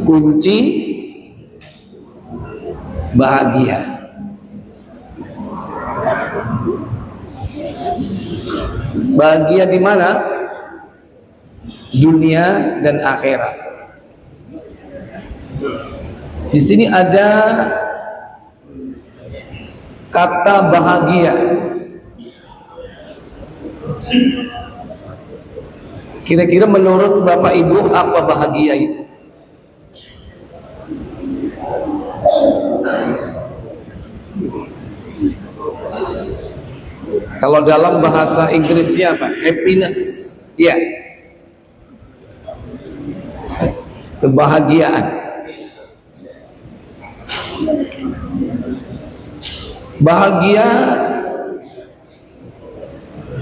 kunci bahagia. Bahagia di mana? Dunia dan akhirat. Di sini ada kata bahagia. Kira-kira menurut Bapak Ibu apa bahagia itu? Kalau dalam bahasa Inggrisnya apa? Happiness. Ya. Kebahagiaan. Bahagia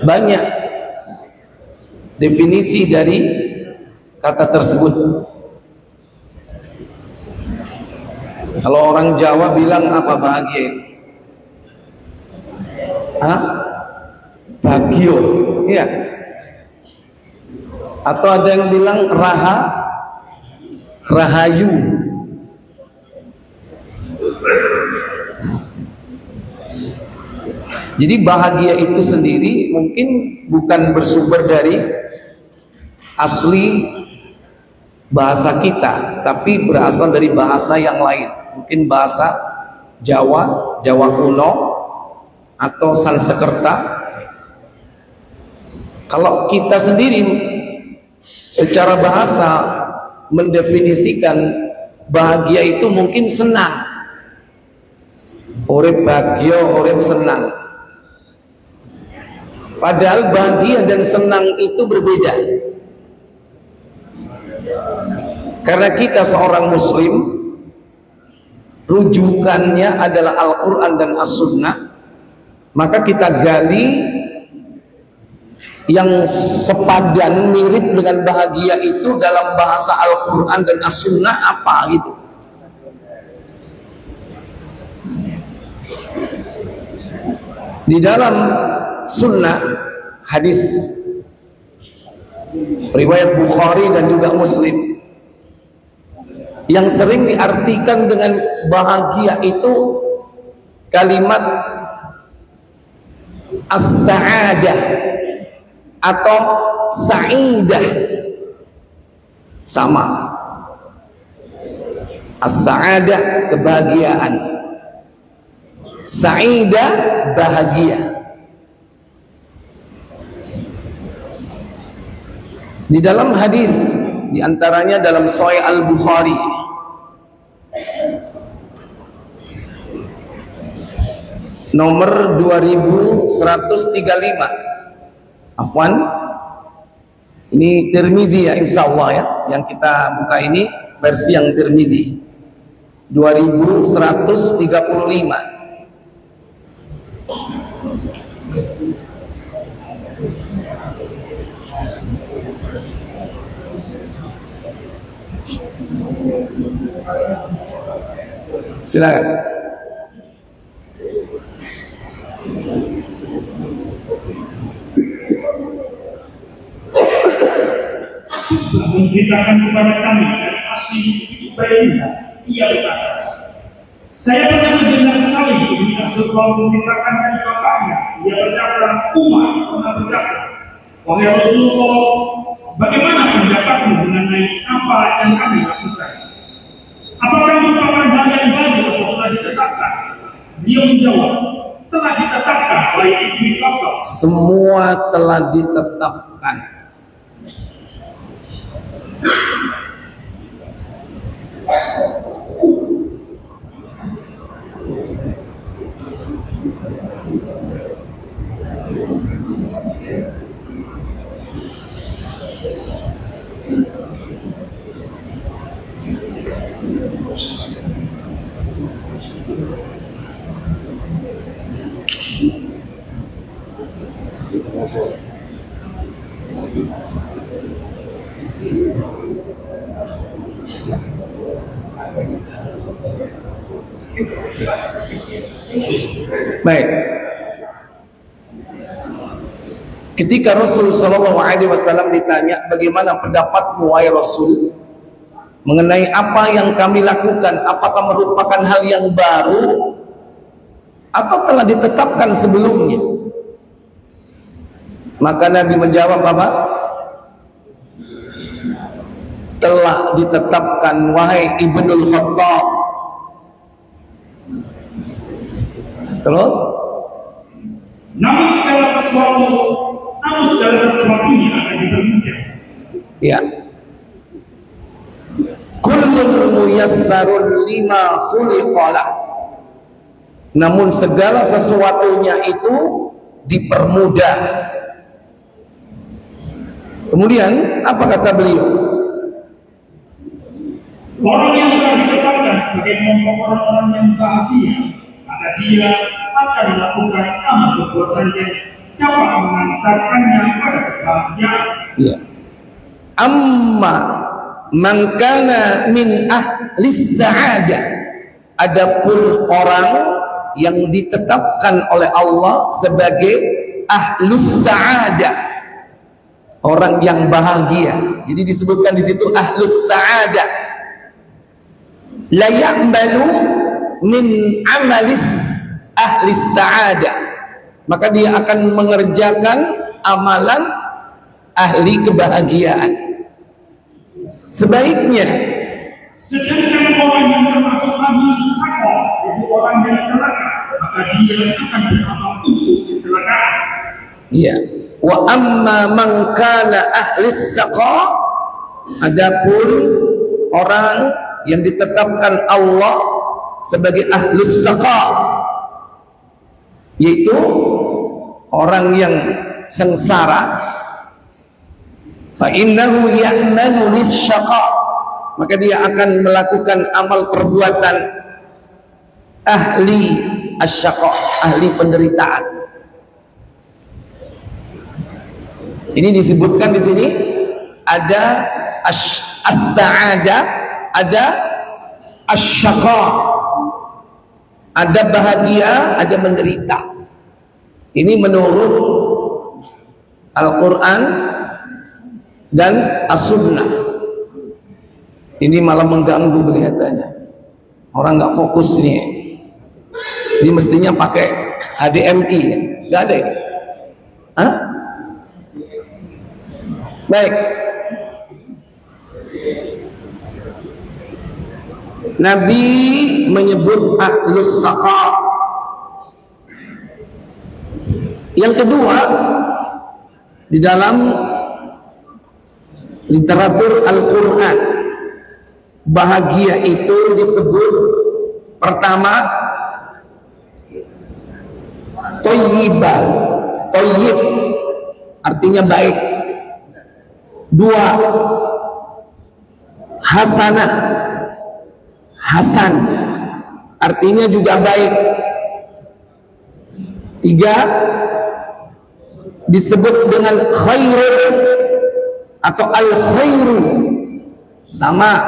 banyak definisi dari kata tersebut. Kalau orang Jawa bilang apa bahagia? Hah? Bagio, iya. Atau ada yang bilang rahayu. Jadi bahagia itu sendiri mungkin bukan bersumber dari asli bahasa kita, tapi berasal dari bahasa yang lain. Mungkin bahasa Jawa kuno, atau Sanskerta. Kalau kita sendiri secara bahasa mendefinisikan bahagia itu mungkin senang. Urip bagyo, urip senang. Padahal bahagia dan senang itu berbeda. Karena kita seorang muslim, rujukannya adalah Al-Quran dan As-Sunnah, maka kita gali yang sepadan mirip dengan bahagia itu dalam bahasa Al-Quran dan As-Sunnah apa gitu. Di dalam Sunnah, hadis riwayat Bukhari dan juga Muslim, yang sering diartikan dengan bahagia itu kalimat as-sa'adah atau sa'idah. Sama. As-sa'adah kebahagiaan, sa'idah bahagia. Di dalam hadis, diantaranya dalam Sahih Al-Bukhari, nomor 2135. Afwan, ini Tirmidzi ya, insyaallah ya. Yang kita buka ini versi yang Tirmidzi 2135. Silakan. Memberitakan kepada kami dan asli Ibrahim, ia berkata, saya pernah mendengar sekali Ibnu Abdullah menceritakan dari bapaknya. Ia berkata, Umar pernah berkata, wahai Rasulullah, bagaimana pendapatmu mengenai apa yang kami lakukan? Apakah merupakan hal yang baru atau telah ditetapkan? Dia menjawab, telah ditetapkan oleh Ibnu Khattab. Semua telah ditetapkan. Baik. Ketika Rasul Shallallahu Alaihi Wasallam ditanya, bagaimana pendapatmu wahai Rasul mengenai apa yang kami lakukan, apakah merupakan hal yang baru atau telah ditetapkan sebelumnya? Maka Nabi menjawab apa? Telah ditetapkan, wahai Ibnul Khattab. Terus? Namun segala sesuatunya akan dipermudah. Ya. Kullun muyassarun lima khuliqalah. Namun segala sesuatunya itu dipermudah. Kemudian apa kata beliau? Orang yang telah ditetapkan sebagai kelompok orang-orang yang bahagia, maka dia akan melakukan amal perbuatan yang dapat mengantarkannya pada kebahagiaan. Ya. Amma man kana min ahlis sa'adah. Adapun orang yang ditetapkan oleh Allah sebagai ahlus sa'adah, orang yang bahagia. Jadi disebutkan di situ ahlus sa'adah. La ya'malu min amalis ahlis sa'adah. Maka dia akan mengerjakan amalan ahli kebahagiaan. Sebaiknya, sedangkan orang yang termasuk ahli sakor, yaitu orang yang celaka, maka dia akan beramal untuk kecelakaan. iya. Wa amma man kana ahlis saqa, adapun orang yang ditetapkan Allah sebagai ahlus saqa, yaitu orang yang sengsara, fa innahu ya'malu lisyaqa, maka dia akan melakukan amal perbuatan ahli asyaqa, ahli penderitaan. Ini disebutkan di sini ada as-sa'adah, ada asyaqa, ada bahagia, ada menderita. Ini menurut Al-Quran dan As-Sunnah. Ini malah mengganggu kelihatannya. Orang nggak fokus nih. Ini mestinya pakai HDMI, ya? Nggak ada ya? Hah? Baik. Nabi menyebut ahlus saqa. Yang kedua, di dalam literatur Al-Quran, bahagia itu disebut pertama thayyibah, thayyib artinya baik. Dua, hasanah, hasan artinya juga baik. Tiga, disebut dengan khairun atau al-khairu, sama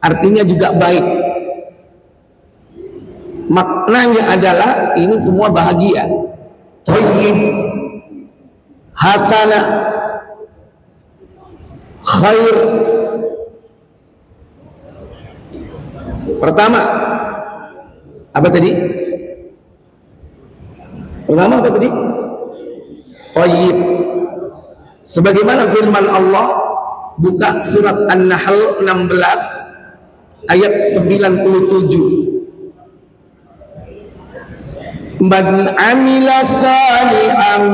artinya juga baik. Maknanya adalah ini semua bahagia. Thayyib, hasanah, khair. Pertama apa tadi? Pertama apa tadi? Thayyib. Sebagaimana firman Allah, buka surat An-Nahl 16 ayat 97. Man amila salihan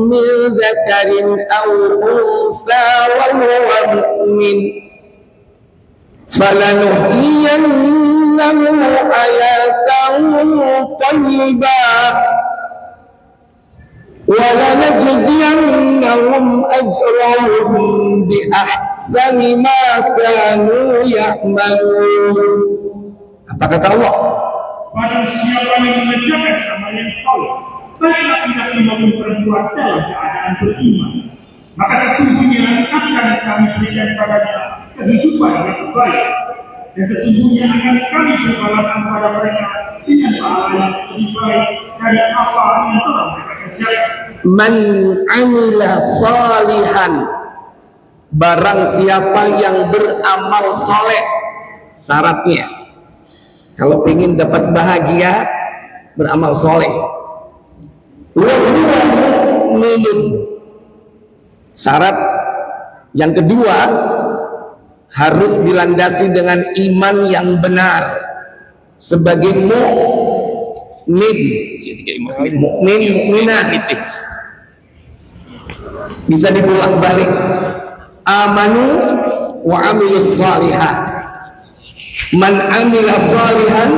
min dzakarin aw untha wa huwa mu'min falanuhyiyannahu hayatan thayyibah وَلَنَجْزِيَنَّهُمْ أَجْرَهُمْ بِأَحْسَنِ مَا كَانُوا يَعْمَلُونَ. Apa kata Allah? Barang siapa yang mengerjakan amal yang saleh, baik laki-laki maupun perempuan dalam keadaan beriman, maka sesungguhnya akan kami berikan padanya kehidupan yang baik, dan sesungguhnya akan kami berbalasan pada mereka dengan pahala yang lebih baik dari apa yang telah mereka kerjakan. Man amila salihan, barang siapa yang beramal soleh, syaratnya kalau ingin dapat bahagia beramal soleh. Wa huwa mu'minun, syarat yang kedua harus dilandasi dengan iman yang benar sebagai mukmin, mukminah. Bisa dibolak-balik, amanu wa amilus shalihat, man amila shalihan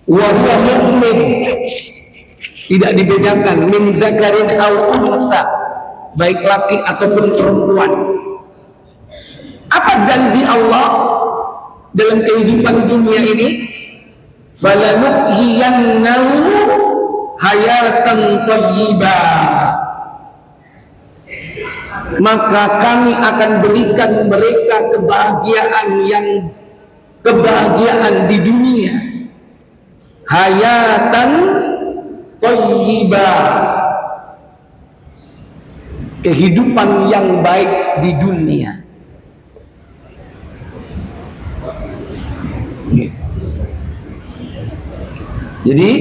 wa huwa mu'min, tidak dibedakan min dzakarin aw untha, baik laki ataupun perempuan. Apa janji Allah dalam kehidupan dunia ini? Falanuhyiyannahu hayatan thayyibah, maka kami akan berikan mereka kebahagiaan di dunia, hayatan thayyibah, kehidupan yang baik di dunia. Jadi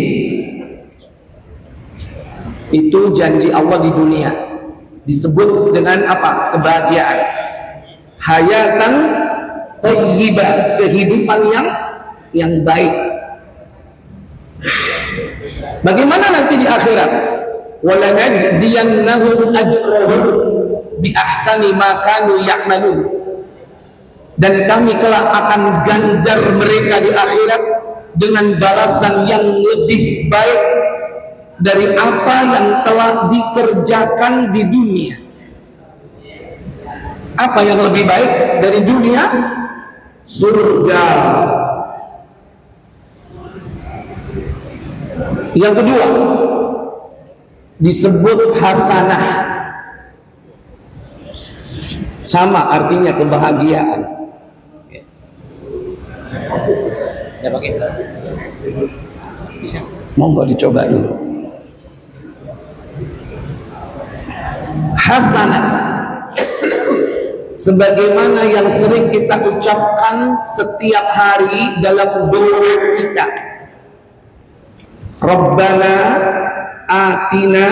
itu janji Allah di dunia, disebut dengan apa? Kebahagiaan, hayatan thayyibah, kehidupan yang baik. Bagaimana nanti di akhirat? Walanajziyannahum ajrahum bi ahsani ma kanu ya'malun, dan kami kelak akan ganjar mereka di akhirat dengan balasan yang lebih baik dari apa yang telah dikerjakan di dunia. Apa yang lebih baik dari dunia? Surga. Yang kedua disebut hasanah, sama artinya kebahagiaan. Ya pakai. Bisa. Monggo dicoba dulu. Hasanah, sebagaimana yang sering kita ucapkan setiap hari dalam doa kita. Rabbana atina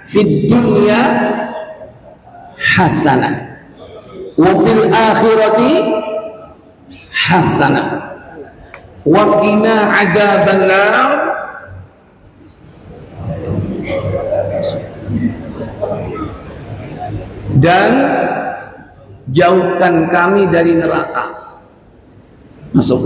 fid dunya hasanah wa fil akhirati hasanah wa qina adzabannar, dan jauhkan kami dari neraka. Masuk.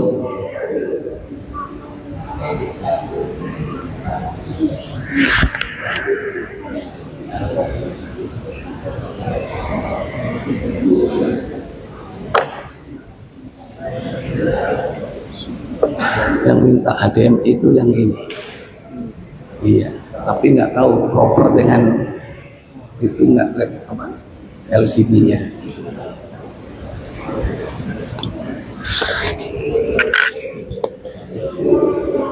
Yang minta HDMI itu yang ini. Iya, tapi nggak tahu proper dengan itu, nggak apa LCD-nya.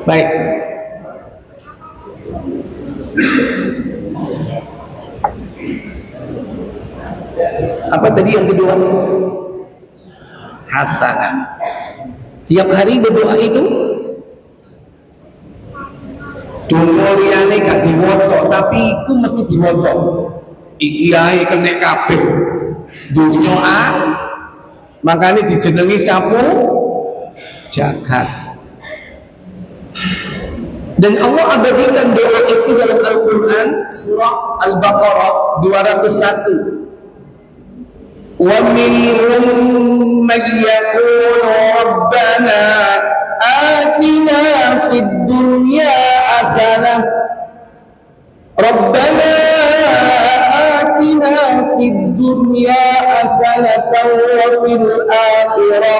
Baik. Apa tadi yang kedua? Hasanah. Tiap hari berdoa itu duliane gak diwaca, tapi iku mesti diwaca. Iki ae kena kabeh dunya makanya dijenengi sapu jagat. Dan Allah abadikan doa itu dalam Al-Quran, surah Al-Baqarah 201. وَمِنْهُمْ مَنْ يَقُولُ رَبَّنَا آتِنَا فِي الدُّنْيَا حَسَنَةً رَبَّنَا آتِنَا فِي الدُّنْيَا حَسَنَةً وَفِي الْآخِرَةِ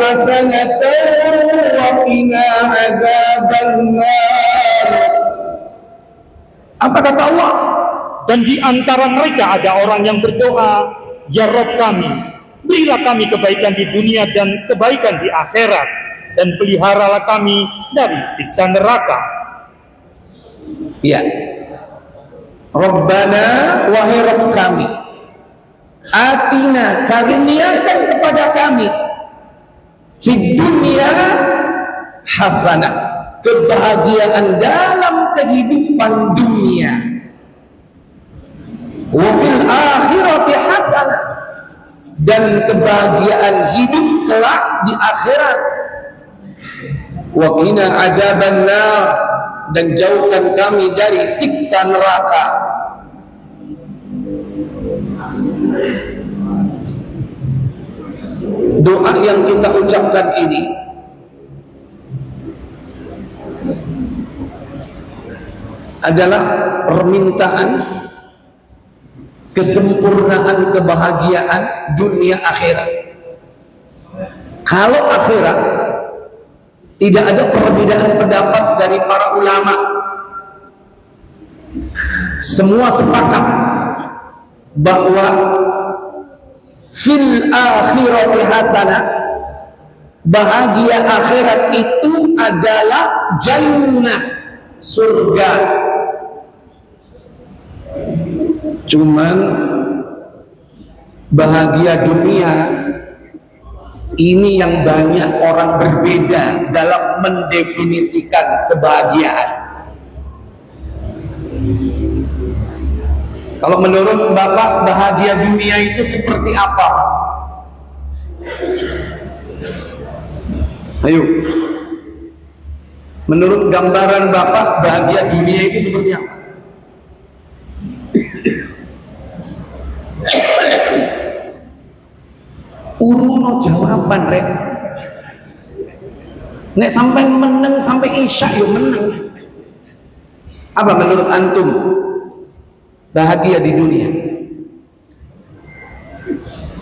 حَسَنَةً وَقِنَا عَذَابَ النَّارِ. Apa kata Allah? Dan di antara mereka ada orang yang berdoa, ya Rabb kami, berilah kami kebaikan di dunia dan kebaikan di akhirat, dan peliharalah kami dari siksa neraka. Ya, Rabbana wahai Rabb kami, atina karuniakan kepada kami fid dunya hasanah, kebahagiaan dalam kehidupan dunia, wa fil akhirati hasanah, dan kebahagiaan hidup kelak di akhirat, wa qina adzabannar, dan jauhkan kami dari siksa neraka. Doa yang kita ucapkan ini adalah permintaan kesempurnaan kebahagiaan dunia akhirat. Kalau akhirat tidak ada perbedaan pendapat dari para ulama, semua sepakat bahwa fil akhirati hasanah, bahagia akhirat itu adalah jannah, surga. Cuman bahagia dunia ini yang banyak orang berbeda dalam mendefinisikan kebahagiaan. Kalau menurut Bapak, bahagia dunia itu seperti apa? Ayo, menurut gambaran Bapak, bahagia dunia itu seperti apa? Uruno jawaban rek. Nek sampai meneng sampai isya yo meneng. Apa menurut antum bahagia di dunia?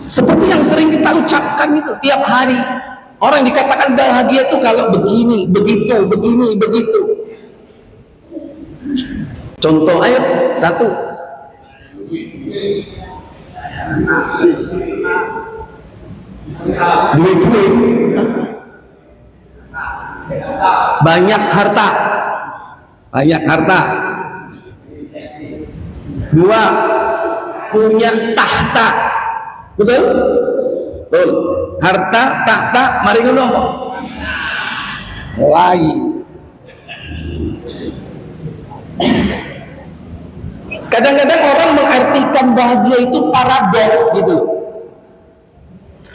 Seperti yang sering kita ucapkan itu tiap hari. Orang dikatakan bahagia itu kalau begini, begitu, begini, begitu. Contoh ayo satu. Duit-duit, banyak harta, dua, punya tahta, betul? Betul. Harta, tahta, mari ngomong. Mulai. Kadang-kadang orang mengartikan bahagia itu paradoks gitu.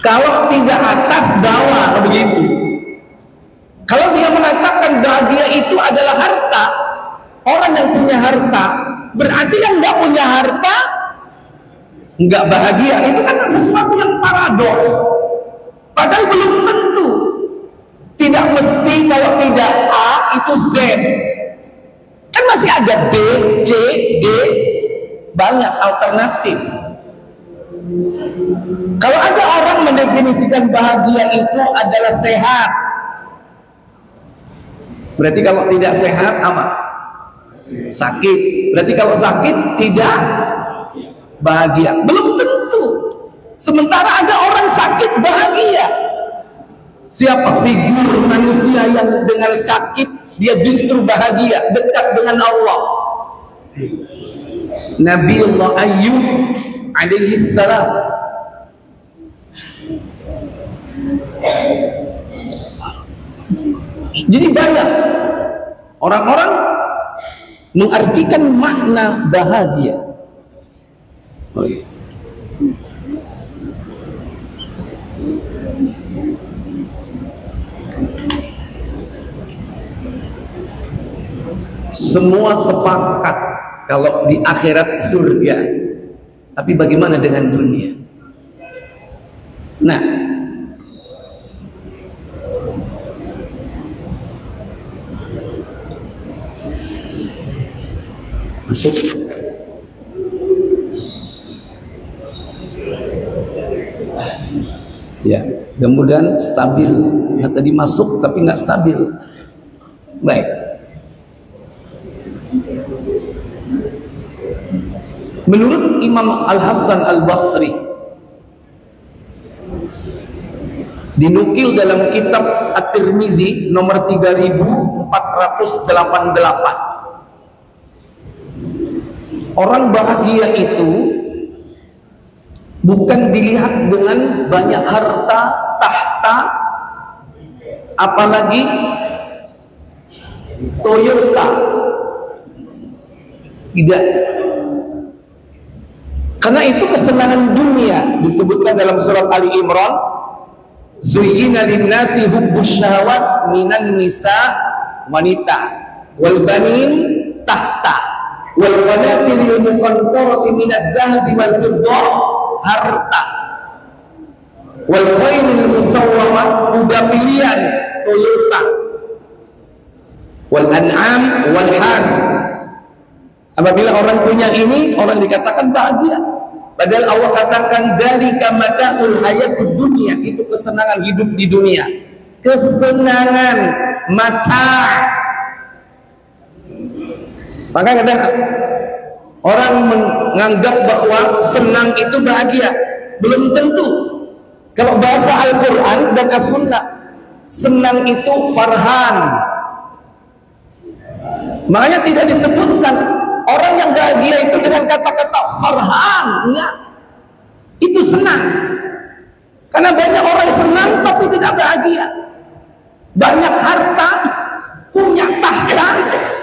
Kalau tidak atas bawah, begitu. Kalau dia mengatakan bahagia itu adalah harta, orang yang punya harta, berarti yang nggak punya harta nggak bahagia. Itu kan sesuatu yang paradoks. Padahal belum tentu. Tidak mesti kalau tidak A itu Z. Kan masih ada B, C, D, banyak alternatif. Kalau ada orang mendefinisikan bahagia itu adalah sehat, berarti kalau tidak sehat apa? Sakit. Berarti kalau sakit tidak bahagia. Belum tentu. Sementara ada orang sakit bahagia. Siapa figur manusia yang dengan sakit dia justru bahagia, dekat dengan Allah? Nabiullah Ayyub alaihi salam. Jadi banyak orang-orang mengartikan makna bahagia. Semua sepakat kalau di akhirat surga. Tapi bagaimana dengan dunia? Nah, masuk. Ya, kemudian stabil. Nah, tadi masuk tapi nggak stabil. Baik. Menurut Imam Al-Hasan Al-Basri, dinukil dalam kitab At-Tirmidzi nomor 3488, Orang bahagia itu bukan dilihat dengan banyak harta, tahta, apalagi Toyota. Tidak. Karena itu kesenangan dunia. Disebutkan dalam surat Ali Imran, zuyyina linnasi hubbus syahawat minan nisa, wanita, wal banin tahta, wal qanatil muqantarati minadh dhahabi wal fiddah, harta, wal khairil musawwamah, kuda pilihan Toyota, wal an'am wal harth. Apabila orang punya ini, orang dikatakan bahagia. Padahal Allah katakan dari mata'ul hayatud dunia, itu kesenangan hidup di dunia. Kesenangan mata. Maka kadang orang menganggap bahwa senang itu bahagia. Belum tentu. Kalau bahasa Al-Quran dan As-Sunnah, senang itu farhan. Makanya tidak disebutkan orang yang bahagia itu dengan kata-kata farhan, enggak. Itu senang. Karena banyak orang senang tapi tidak bahagia. Banyak harta, punya tahta,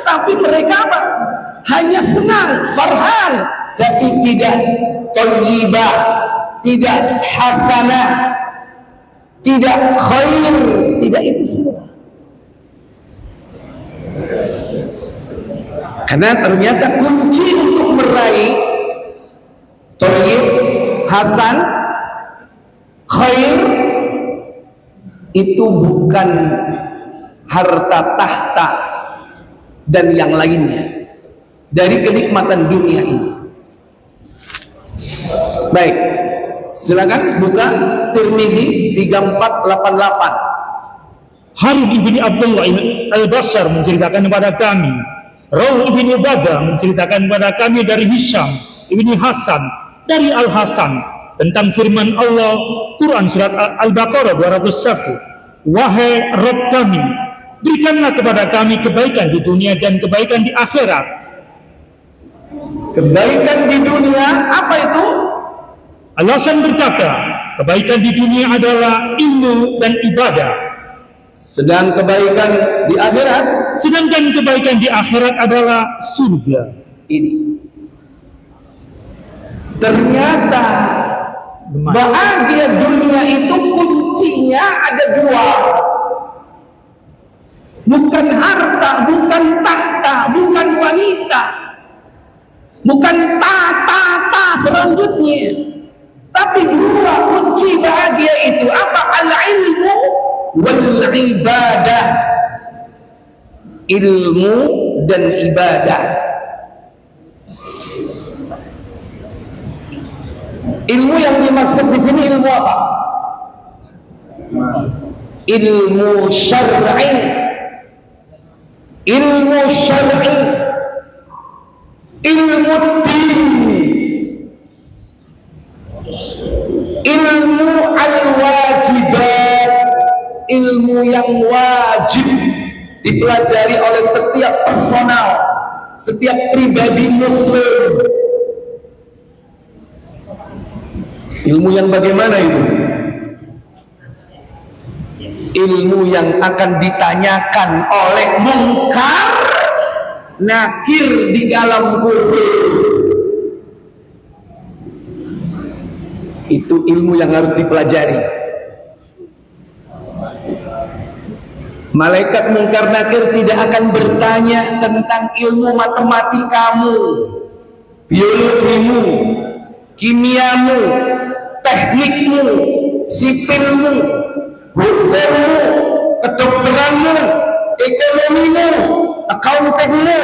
tapi mereka apa? Hanya senang, farhan, tapi tidak thayyibah, tidak hasanah, tidak khair, tidak itu semua. Karena ternyata kunci untuk meraih thayyib, hasan, khair itu bukan harta tahta dan yang lainnya dari kenikmatan dunia ini. Baik, silakan buka Tirmidzi 3488. Harun ibni Abdullah al-Basar menceritakan kepada kami, Rawh ibni Ubadah menceritakan kepada kami dari Hisham ibni Hasan dari Al-Hasan tentang firman Allah, Quran surat Al-Baqarah 201. Wahai Rabb kami, berikanlah kepada kami kebaikan di dunia dan kebaikan di akhirat. Kebaikan di dunia apa itu? Al-Hasan berkata, kebaikan di dunia adalah ilmu dan ibadah. Sedangkan kebaikan di akhirat adalah surga. Ini ternyata bahagia dunia itu kuncinya ada dua. Bukan harta, bukan tahta, bukan wanita, bukan tata selanjutnya, tapi dua kunci bahagia itu apa? Al-ilmu wal ibadah. Ilmu dan ibadah. Ilmu yang dimaksud di sini ilmu apa? Ilmu syar'i. Ilmu syar'i. Ilmu din. Ilmu al-wajibat. Ilmu yang wajib dipelajari oleh setiap personal, setiap pribadi muslim. Ilmu yang bagaimana itu? Ilmu yang akan ditanyakan oleh mungkar nakir di dalam kubur. Itu ilmu yang harus dipelajari. Malaikat mungkar nakir tidak akan bertanya tentang ilmu matematikamu, biologimu, kimiamu, teknikmu, sipilmu, hukummu, kedokteranmu, ekonomimu, accountingmu.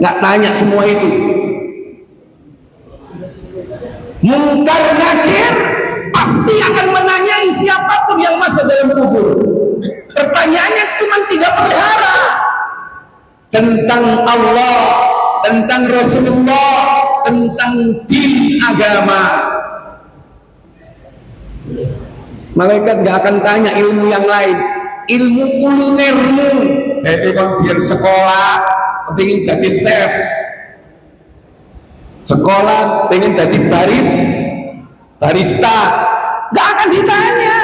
Nggak tanya semua itu. Mungkar nakir pasti akan menanyai siapapun yang masuk dalam kubur. Pertanyaannya cuma 3 perkara: tentang Allah, tentang Rasulullah, tentang din agama. Malaikat gak akan tanya ilmu yang lain. Ilmu kulinermu, kon biar sekolah pengen jadi chef, sekolah pengen jadi barista, nggak akan ditanya.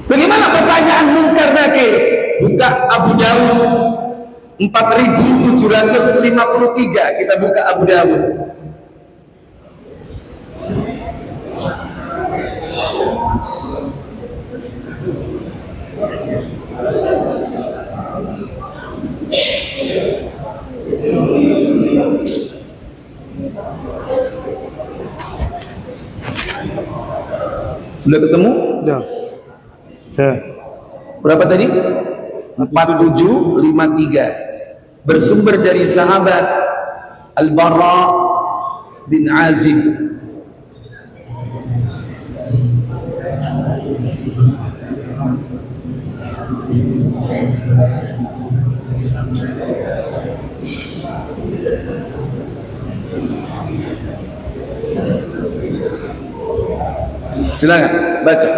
Bagaimana pertanyaan mungkar nakir? Buka Abu Dawud 4753, kita buka Abu Dawud. Sudah ketemu? Sudah. Berapa tadi? 4753. Bersumber dari sahabat Al-Bara bin Azib. Silakan baca.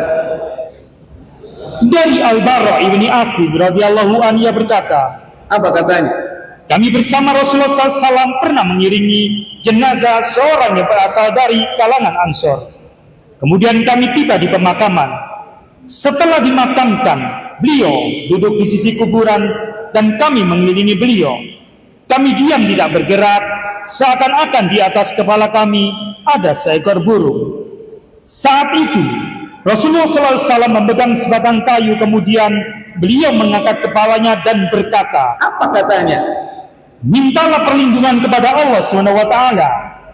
Dari Al-Bara ibni Azib radhiyallahu anhu ia berkata, Apa katanya? kami bersama Rasulullah SAW pernah mengiringi jenazah seorang yang berasal dari kalangan Ansor. Kemudian kami tiba di pemakaman. Setelah dimakamkan, beliau duduk di sisi kuburan dan kami mengelilingi beliau. Kami diam tidak bergerak, seakan-akan di atas kepala kami ada seekor burung. Saat itu Rasulullah SAW memegang sebatang kayu, kemudian beliau mengangkat kepalanya dan berkata, Apa katanya? mintalah perlindungan kepada Allah SWT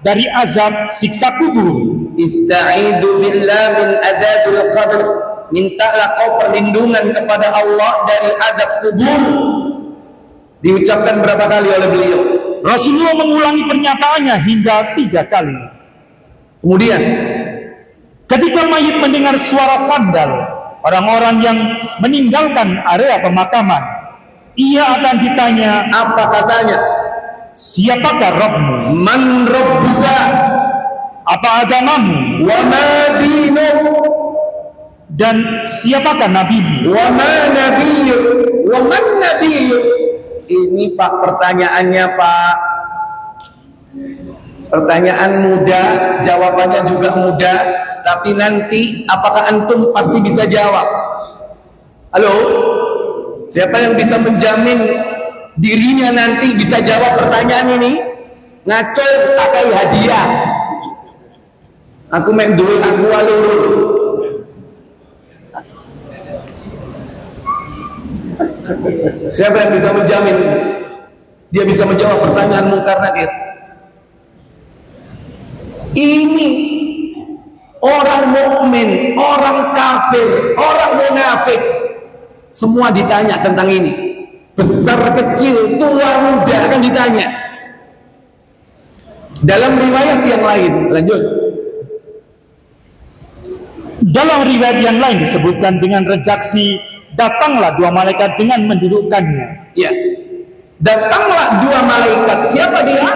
dari azab siksa kubur. Ista'idu billah min adabil qabr. Mintalah kau perlindungan kepada Allah dari azab kubur. Diucapkan berapa kali oleh beliau? Rasulullah mengulangi pernyataannya hingga 3 kali. Kemudian Ketika mayit mendengar suara sandal orang-orang yang meninggalkan area pemakaman, ia akan ditanya, apa katanya? siapakah Rabbmu? Man rabbuka? Apa agamamu? Wa ma dinuka? Dan siapakah nabimu? Wa ma nabiyyuk? Wa man nabiyyuk? Ini Pak pertanyaannya Pak. Pertanyaan mudah, jawabannya juga mudah. Tapi nanti apakah antum pasti bisa jawab? Halo? Siapa yang bisa menjamin dirinya nanti bisa jawab pertanyaan ini? Ngaco pakai hadiah. Aku main duit aku alur. Siapa yang bisa menjamin dia bisa menjawab pertanyaan mungkar nakir? Ini orang mukmin, orang kafir, orang munafik, semua ditanya tentang ini. Besar kecil, tua muda akan ditanya. Dalam riwayat yang lain, lanjut. Dalam riwayat yang lain disebutkan dengan redaksi, datanglah 2 malaikat dengan mendudukkannya. Ya, datanglah 2 malaikat. Siapa dia?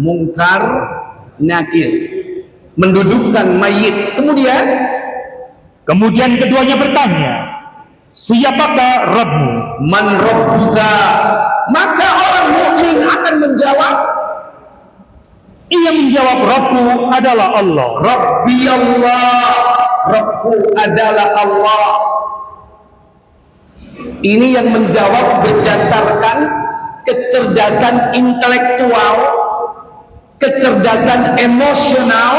Mungkar, nakir, mendudukkan mayit. Kemudian keduanya bertanya, siapakah Rabbmu? Man rabbuka? Maka orang mukmin akan menjawab, ia menjawab, Rabbku adalah Allah. Rabbi Allah. Rabbku adalah Allah. Ini yang menjawab berdasarkan kecerdasan intelektual, kecerdasan emosional,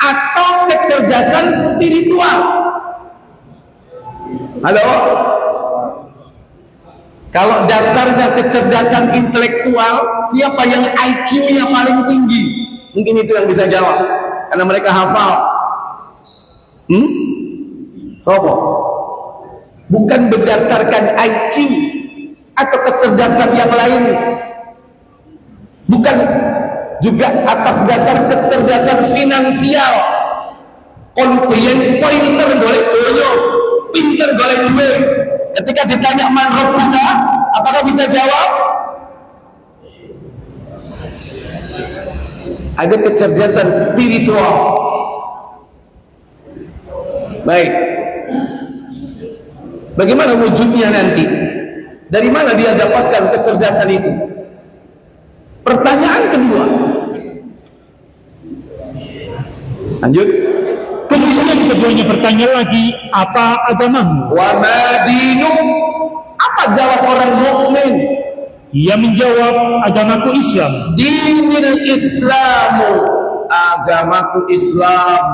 atau kecerdasan spiritual. Halo? Kalau dasarnya kecerdasan intelektual, siapa yang IQ-nya paling tinggi? Mungkin itu yang bisa jawab, karena mereka hafal. Sopo? Bukan berdasarkan IQ atau kecerdasan yang lain, bukan juga atas dasar kecerdasan finansial. Konkuyen pointer golek doyo, pinter golek duit. Ketika ditanya man rabbuka, apakah bisa jawab? Ada kecerdasan spiritual. Baik. Bagaimana wujudnya nanti? Dari mana dia dapatkan kecerdasan itu? Pertanyaan kedua. Lanjut. Kemudian keduanya bertanya lagi, apa agamamu? Wa ma dinuk? Apa jawab orang mukmin? Ia menjawab, agamaku Islam. Dinil Islamu, agamaku Islam.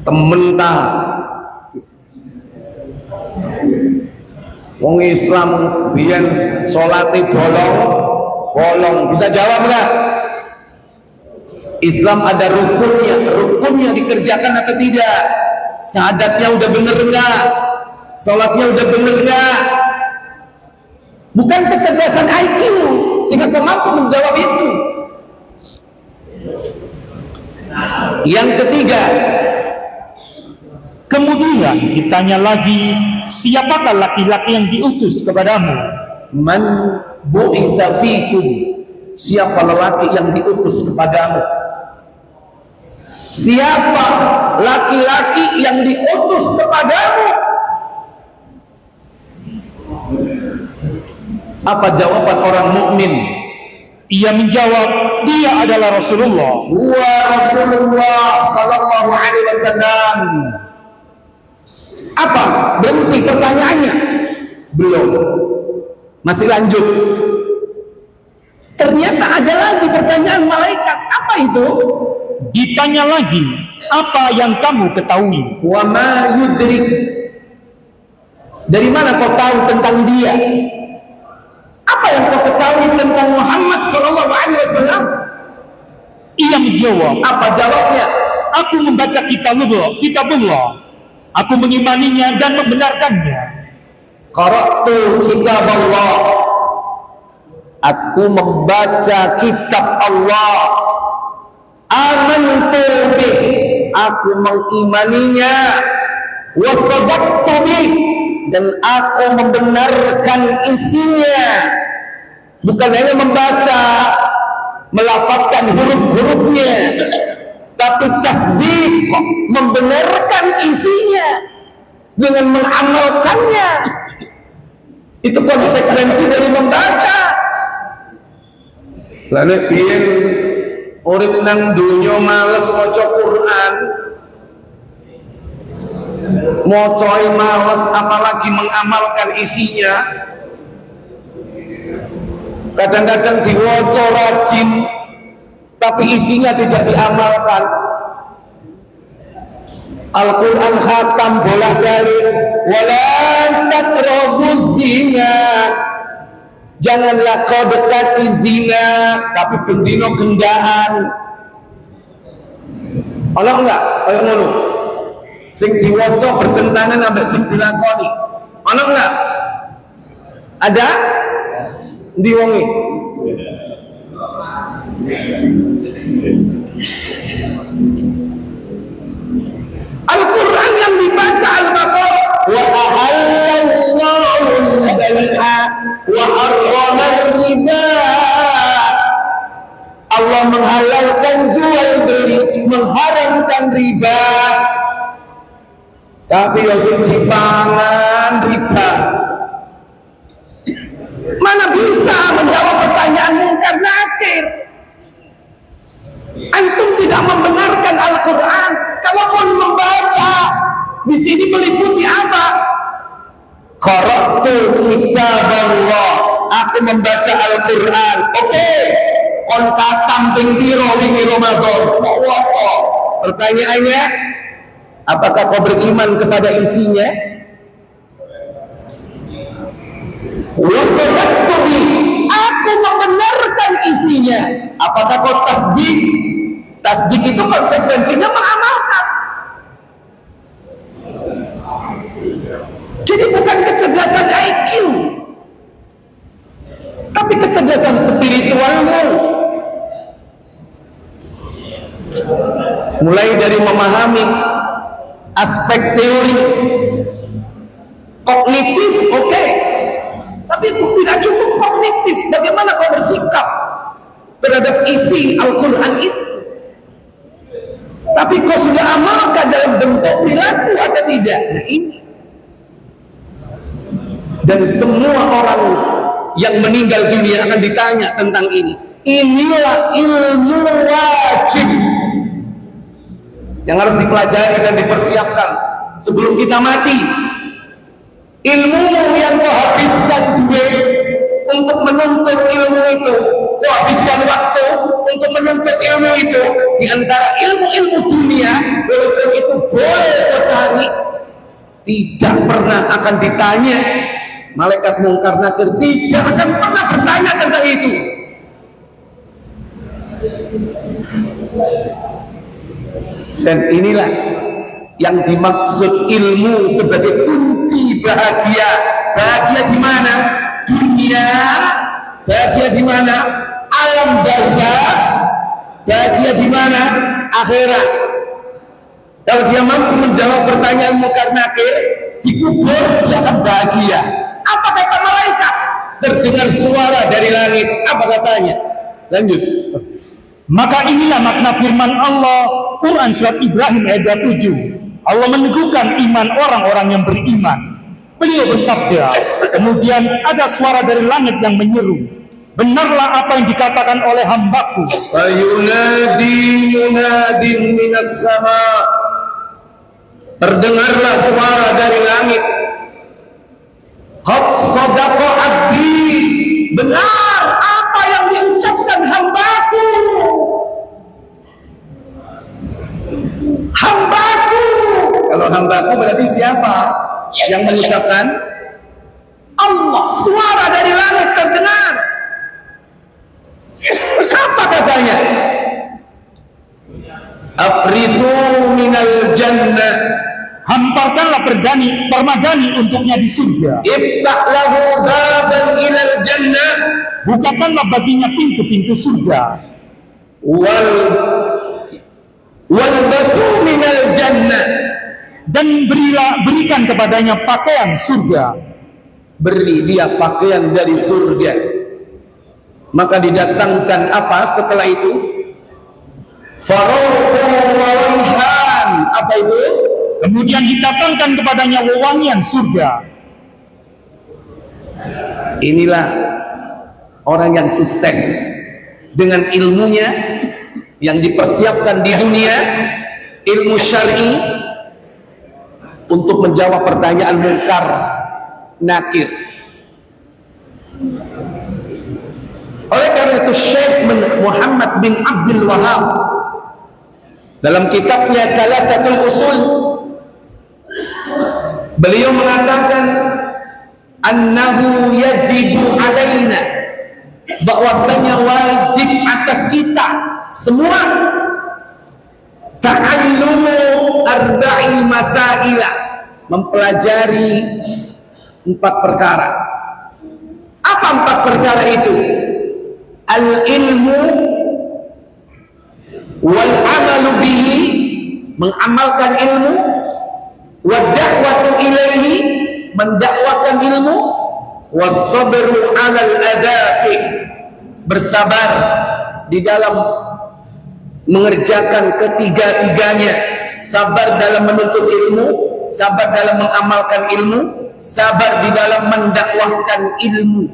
Tementah. Wong Islam biyen salate bolong. Bisa jawab enggak? Islam ada rukunnya dikerjakan atau tidak? Syahadatnya udah bener enggak? Salatnya udah bener enggak? Bukan kecerdasan IQ sehingga kau mampu menjawab itu. Yang ketiga, Kemudian ditanya lagi, siapakah laki-laki yang diutus kepadamu? man bu'itsa fikum, siapa lelaki yang diutus kepadamu? Siapa laki-laki yang diutus kepadamu? Apa jawaban orang mukmin? Ia menjawab, dia adalah Rasulullah. Wa Rasulullah sallallahu alaihi wasallam. Apa? Berhenti pertanyaannya? Belum. Masih lanjut. Ternyata ada lagi pertanyaan malaikat. Apa itu? Ditanya lagi, apa yang kamu ketahui? Wa ma yudrik. Dari mana kau tahu tentang dia? Apa yang kau ketahui tentang Muhammad sallallahu alaihi wasallam? Ia menjawab, Apa jawabnya? aku membaca kitabullah. Aku mengimaninya dan membenarkannya. Qara'tu kitab Allah. Aku membaca kitab Allah. Amantu bih. Aku mengimaninya. Wa sadaqtu bih. Dan aku membenarkan isinya. Bukan hanya membaca, melafazkan huruf-hurufnya, tapi tasdik, membenarkan isinya dengan mengamalkannya. Itu konsekuensi dari membaca. Lalu piyen urip nang dunya males maca Quran, mocoi males apalagi mengamalkan isinya. Kadang-kadang diwaca rajin tapi isinya tidak diamalkan. Al-Quran khatam bolak-balik, wala taqrabuz zina, janganlah kau dekati zina, tapi bendino gendaan. Ono enggak kayak ngono? Sing diwaca bertentangan ambek sing dilakoni. Ono enggak? Ada? Ndi wonge? Al-Quran yang dibaca Al-Baqarah, wa ahallallahu al-bai'a wa harrama riba. Allah menghalalkan jual beli, mengharamkan riba. Tapi ya sing dipangan riba. Mana bisa menjawab pertanyaan mungkar nakir? Antum tidak membenarkan Al-Quran. Kalaupun membaca, di sini meliputi apa? Qara'tu kitaballah. Aku membaca Al-Quran. Oke. Kon katam ping piro wingi Ramadan. Kok. Pertanyaannya, apakah kau beriman kepada isinya? Aku membenarkan isinya. Apakah kau tasdik? Tasdik itu konsekuensinya mengamalkan. Jadi bukan kecerdasan IQ, tapi kecerdasan spiritualnya. Mulai dari memahami aspek teori kognitif, oke. Tapi itu tidak cukup kognitif. Bagaimana kau bersikap terhadap isi Al-Quran itu? Tapi kau sudah amalkan dalam bentuk perilaku atau tidak? Nah ini. Dan semua orang yang meninggal dunia akan ditanya tentang ini. Inilah ilmu wajib yang harus dipelajari dan dipersiapkan sebelum kita mati. Ilmu yang kau habiskan duit untuk menuntut ilmu itu, kau habiskan waktu untuk menuntut ilmu itu, di antara ilmu-ilmu dunia, walaupun itu boleh kau cari, tidak pernah akan ditanya. Malaikat Mungkar Nakir tidak akan pernah bertanya tentang itu. Dan inilah yang dimaksud ilmu sebagai kunci bahagia. Bahagia di mana? Dunia. Bahagia di mana? Alam barzakh. Bahagia di mana? Akhirat. Kalau dia mampu menjawab pertanyaan Mungkar Nakir, di kubur dia akan bahagia. Apa kata malaikat? Terdengar suara dari langit. Apa katanya? Lanjut. Maka inilah makna firman Allah, Quran surat Ibrahim ayat 27. Allah meneguhkan iman orang-orang yang beriman. Beliau bersabda, kemudian ada suara dari langit yang menyeru, benarlah apa yang dikatakan oleh hambaku. Fayunadi munadin minas sama. Terdengarlah suara dari langit. Qad sadaqa abdi. Benar apa yang diucapkan hambaku. Hambaku. Kalau hambaku berarti siapa yang mengucapkan? Allah. Suara dari langit terdengar. Apa katanya? Afrisu minal jannah. Hamparkanlah permadani untuknya di surga. Iftah lahu baban ilal jannah. Bukakanlah baginya pintu-pintu surga. Walbasu minal jannah. Dan berikan kepadanya pakaian surga. Beri dia pakaian dari surga. Maka didatangkan apa setelah itu? Faruhun wa raihan. Apa itu? Kemudian didatangkan kepadanya wewangian surga. Inilah orang yang sukses dengan ilmunya yang dipersiapkan di dunia, ilmu syar'i untuk menjawab pertanyaan Mungkar Nakir. Oleh karena itu Syekh Muhammad bin Abdul Wahab dalam kitabnya Thalathatul Usul, beliau mengatakan annahu yajibu alaina, bahwasanya wajib atas kita semua ta'allumu arba'i masailah, mempelajari 4 perkara. Apa 4 perkara itu? Al-ilmu wal amalu bihi, mengamalkan ilmu, wa da'watu ilaihi, mendakwakan ilmu, was-sabru 'alal adafi, bersabar di dalam mengerjakan ketiga-tiganya, sabar dalam menuntut ilmu, sabar dalam mengamalkan ilmu, sabar di dalam mendakwahkan ilmu.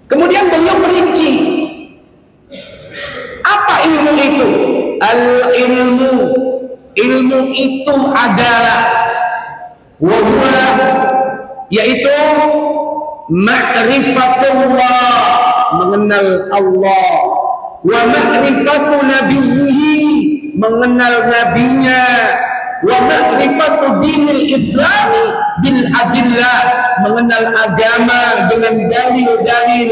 Kemudian beliau merinci apa ilmu itu. Al-ilmu, ilmu itu adalah wahwa, yaitu ma'rifatullah, mengenal Allah, wa ma'rifatu nabiyhi, mengenal nabinya, wa ma'rifatu dinil islami bil adillah, mengenal agama dengan dalil-dalil.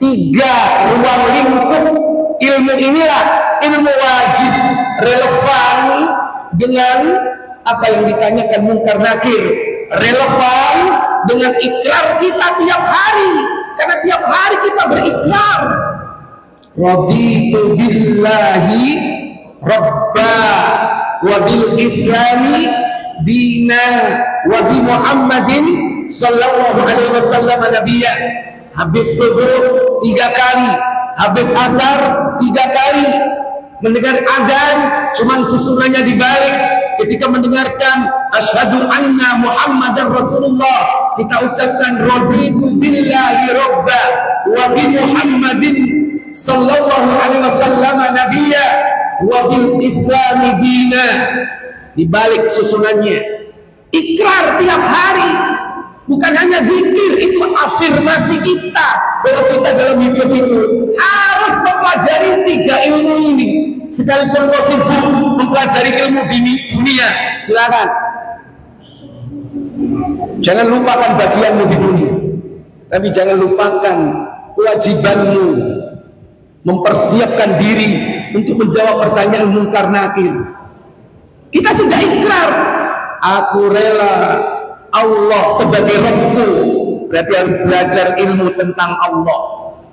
3 ruang lingkup ilmu inilah ilmu wajib, relevan dengan apa yang ditanyakan Mungkar Nakir, relevan dengan ikrar kita tiap hari, karena tiap hari kita berikrar, raditu billahi rabba wa bil islami dina wa bi Muhammadin sallallahu alaihi wasallam nabiyya. Habis subuh 3 kali, habis asar 3 kali, mendengar azan cuman susunannya dibalik. Ketika mendengarkan asyhadu anna Muhammadar Rasulullah, kita ucapkan raditu billahi robba wa bi Muhammadin sallallahu alaihi wasallam nabiyya wa bil islami dina. Di balik susunannya ikrar tiap hari, bukan hanya zikir, itu afirmasi kita bahwa kita dalam hidup itu harus mempelajari 3 ilmu ini. Sekalipun kau sibuk mempelajari ilmu dunia, silakan, jangan lupakan bagianmu di dunia, tapi jangan lupakan kewajibanmu mempersiapkan diri untuk menjawab pertanyaan mungkar nakir. Kita sudah ikrar, aku rela Allah sebagai Rabbku, berarti harus belajar ilmu tentang Allah,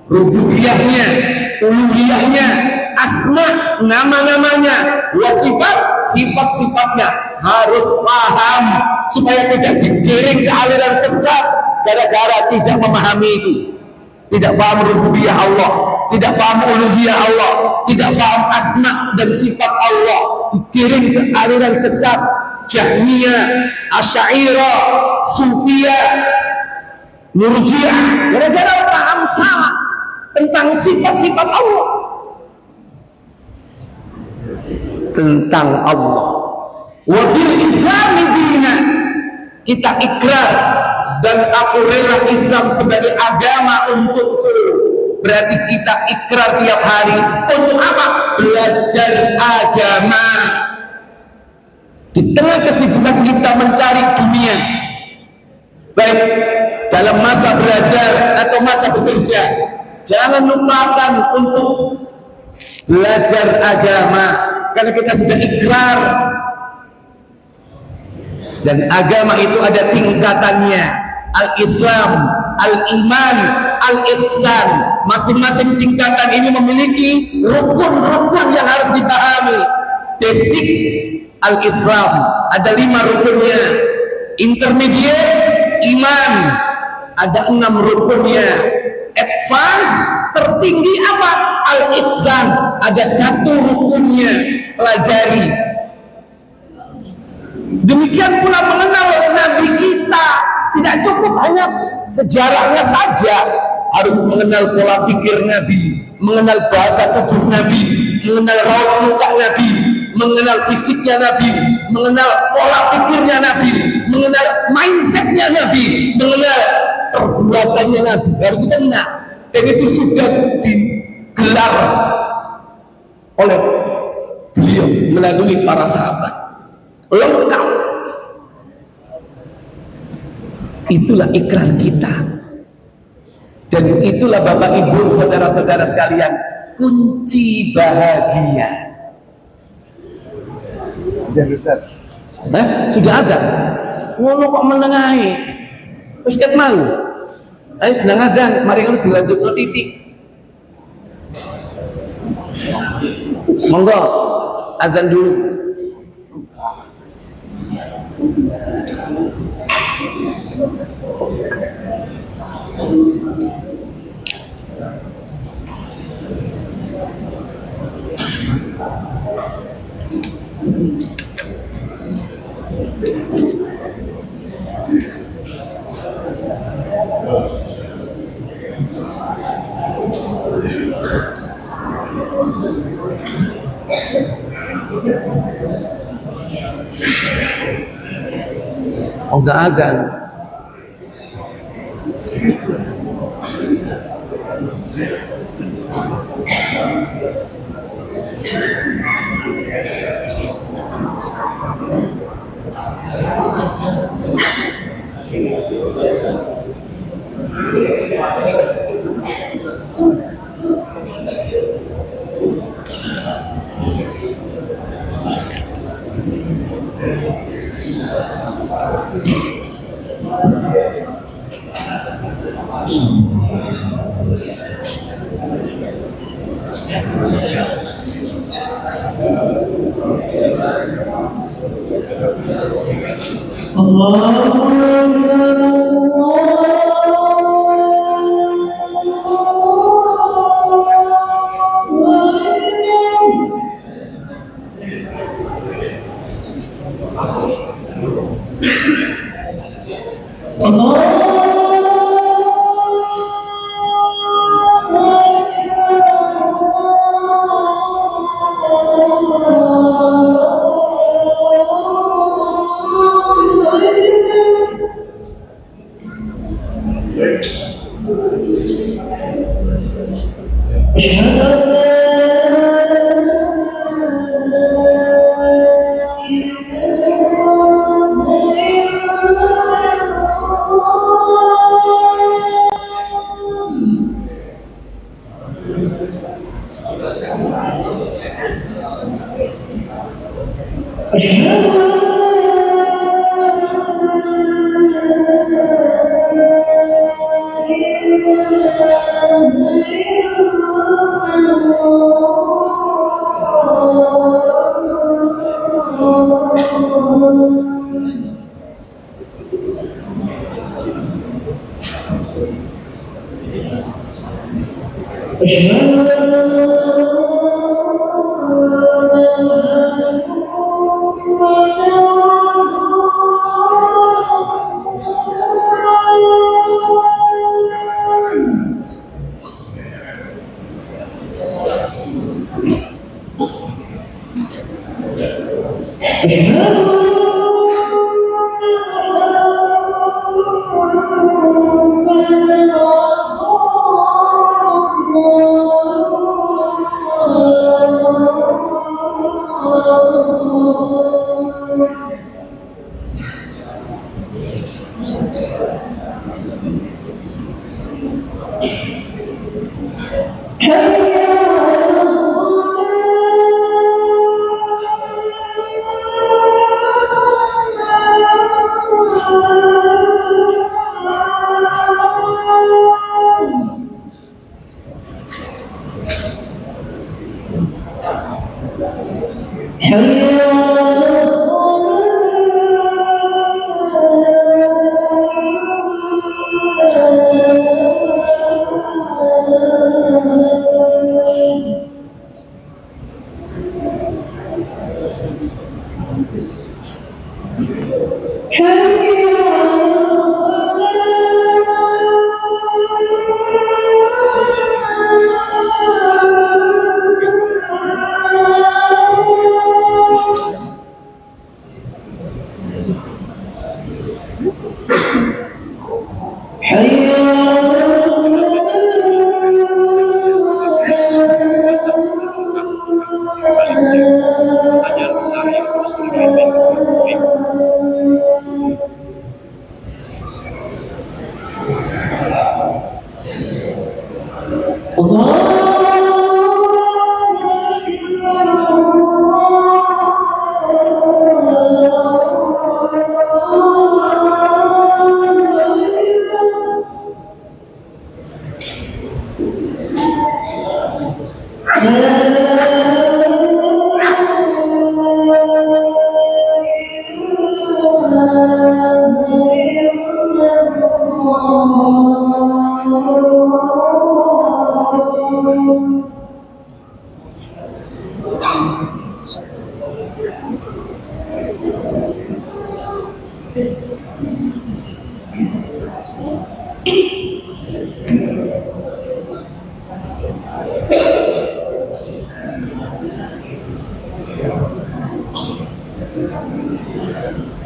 rububiyahnya, uluhiyahnya, asma, nama-namanya, wasifat, sifat-sifatnya harus paham supaya tidak digiring ke aliran sesat gara-gara tidak memahami itu. Tidak paham rububiyah Allah, tidak paham uluhiyah Allah, tidak paham asma dan sifat Allah, dikirim ke aliran sesat Jahmiyah, Asy'ariyah, Sufiyah, Murji'ah, gara-gara paham salah tentang sifat-sifat Allah, tentang Allah. Wa bil islami dina, kita ikrar dan aku rela Islam sebagai agama untukku. Berarti kita ikrar tiap hari untuk apa? Belajar agama. Di tengah kesibukan kita mencari dunia, baik dalam masa belajar atau masa bekerja, jangan lupakan untuk belajar agama, karena kita sudah ikrar. Dan agama itu ada tingkatannya. Al-Islam, Al-Iman, Al-Ihsan. Masing-masing tingkatan ini memiliki rukun-rukun yang harus dipahami. Basic Al-Islam ada 5 rukunnya. Intermediate Iman ada 6 rukunnya. Advance tertinggi apa? Al-Ihsan ada 1 rukunnya. Pelajari. Demikian pula mengenal Nabi kita. Tidak cukup hanya sejarahnya saja, harus mengenal pola pikir Nabi, mengenal bahasa tubuh Nabi, mengenal raut muka Nabi, mengenal fisiknya Nabi, mengenal pola pikirnya Nabi, mengenal mindsetnya Nabi, mengenal perbuatannya Nabi, harus dikenal. Dan itu sudah digelar oleh beliau melalui para sahabat, lengkap. Itulah ikrar kita, dan itulah Bapak Ibu saudara-saudara sekalian kunci bahagia. Sudah ada ngono kok menengahi terus ket mau ayo sedang adzan, mari kamu dilanjut no titik, monggo adzan dulu. Oh, enggak azan. Allah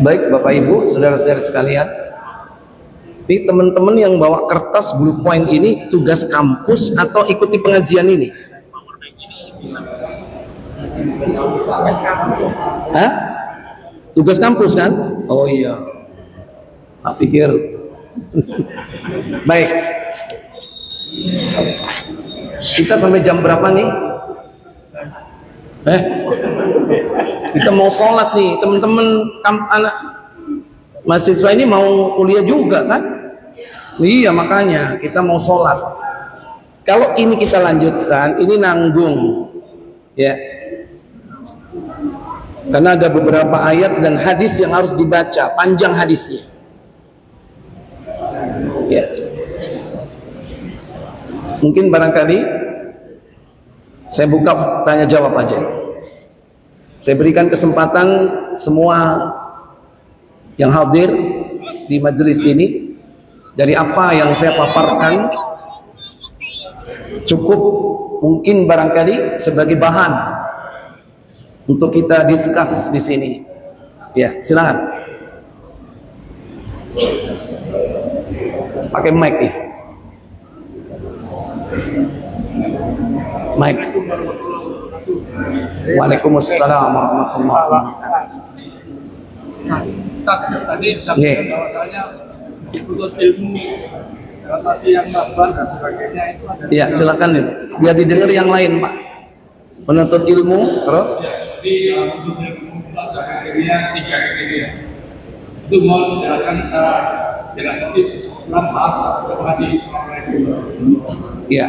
Baik Bapak Ibu, saudara-saudara sekalian, ini teman-teman yang bawa kertas blue point ini tugas kampus atau ikuti pengajian ini? Hah? Tugas kampus kan? Oh iya, tak pikir. Baik, kita sampai jam berapa nih? Kita mau sholat nih, teman-teman anak mahasiswa ini mau kuliah juga kan? Iya, makanya kita mau sholat. Kalau ini kita lanjutkan, ini nanggung ya, karena ada beberapa ayat dan hadis yang harus dibaca, panjang hadisnya ya. Mungkin barangkali saya buka tanya jawab aja. Saya berikan kesempatan semua yang hadir di majelis ini, dari apa yang saya paparkan cukup mungkin barangkali sebagai bahan untuk kita discuss di sini. Ya, silakan. Pakai mic nih. Baik. Waalaikumsalam warahmatullahi wabarakatuh. Tadi sampaikan bahwasanya untuk ilmu tadi yang sabar dan sebagainya itu ada. Iya, silakan nih. Biar didengar yang lain, Pak. Menuntut ilmu terus. Jadi untuk ilmu belajar kriteria 3 kriteria. Itu mau dijelaskan secara jelas tapi lambat. Terima kasih. Iya.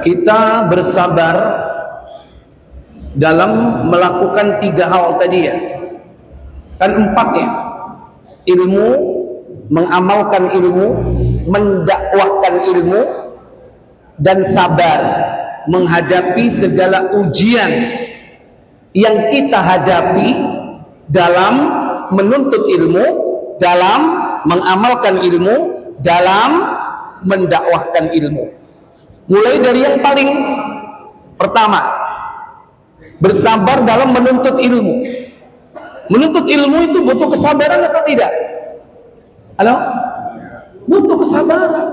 Kita bersabar dalam melakukan 3 hal tadi ya. Kan 4 ya. Ilmu, mengamalkan ilmu, mendakwahkan ilmu, dan sabar menghadapi segala ujian yang kita hadapi dalam menuntut ilmu, dalam mengamalkan ilmu, dalam mendakwahkan ilmu. Mulai dari yang paling pertama, bersabar dalam menuntut ilmu. Menuntut ilmu itu butuh kesabaran atau tidak? Halo? Butuh kesabaran.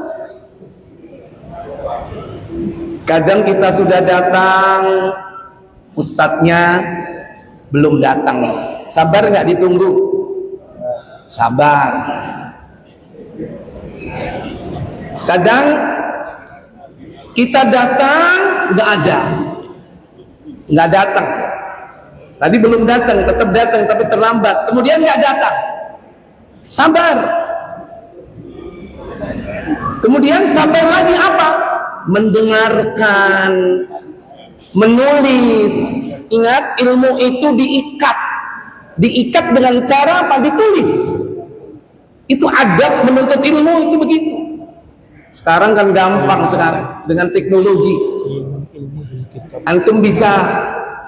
Kadang kita sudah datang, ustadznya belum datang. Sabar nggak ditunggu? Sabar. Kadang kita datang nggak ada, nggak datang. Tadi belum datang, tetap datang tapi terlambat. Kemudian nggak datang. Sabar. Kemudian sabar lagi apa? Mendengarkan, menulis. Ingat, ilmu itu diikat. Diikat dengan cara apa? Ditulis. Itu adab menuntut ilmu itu begitu. Sekarang kan gampang sekarang dengan teknologi. Antum bisa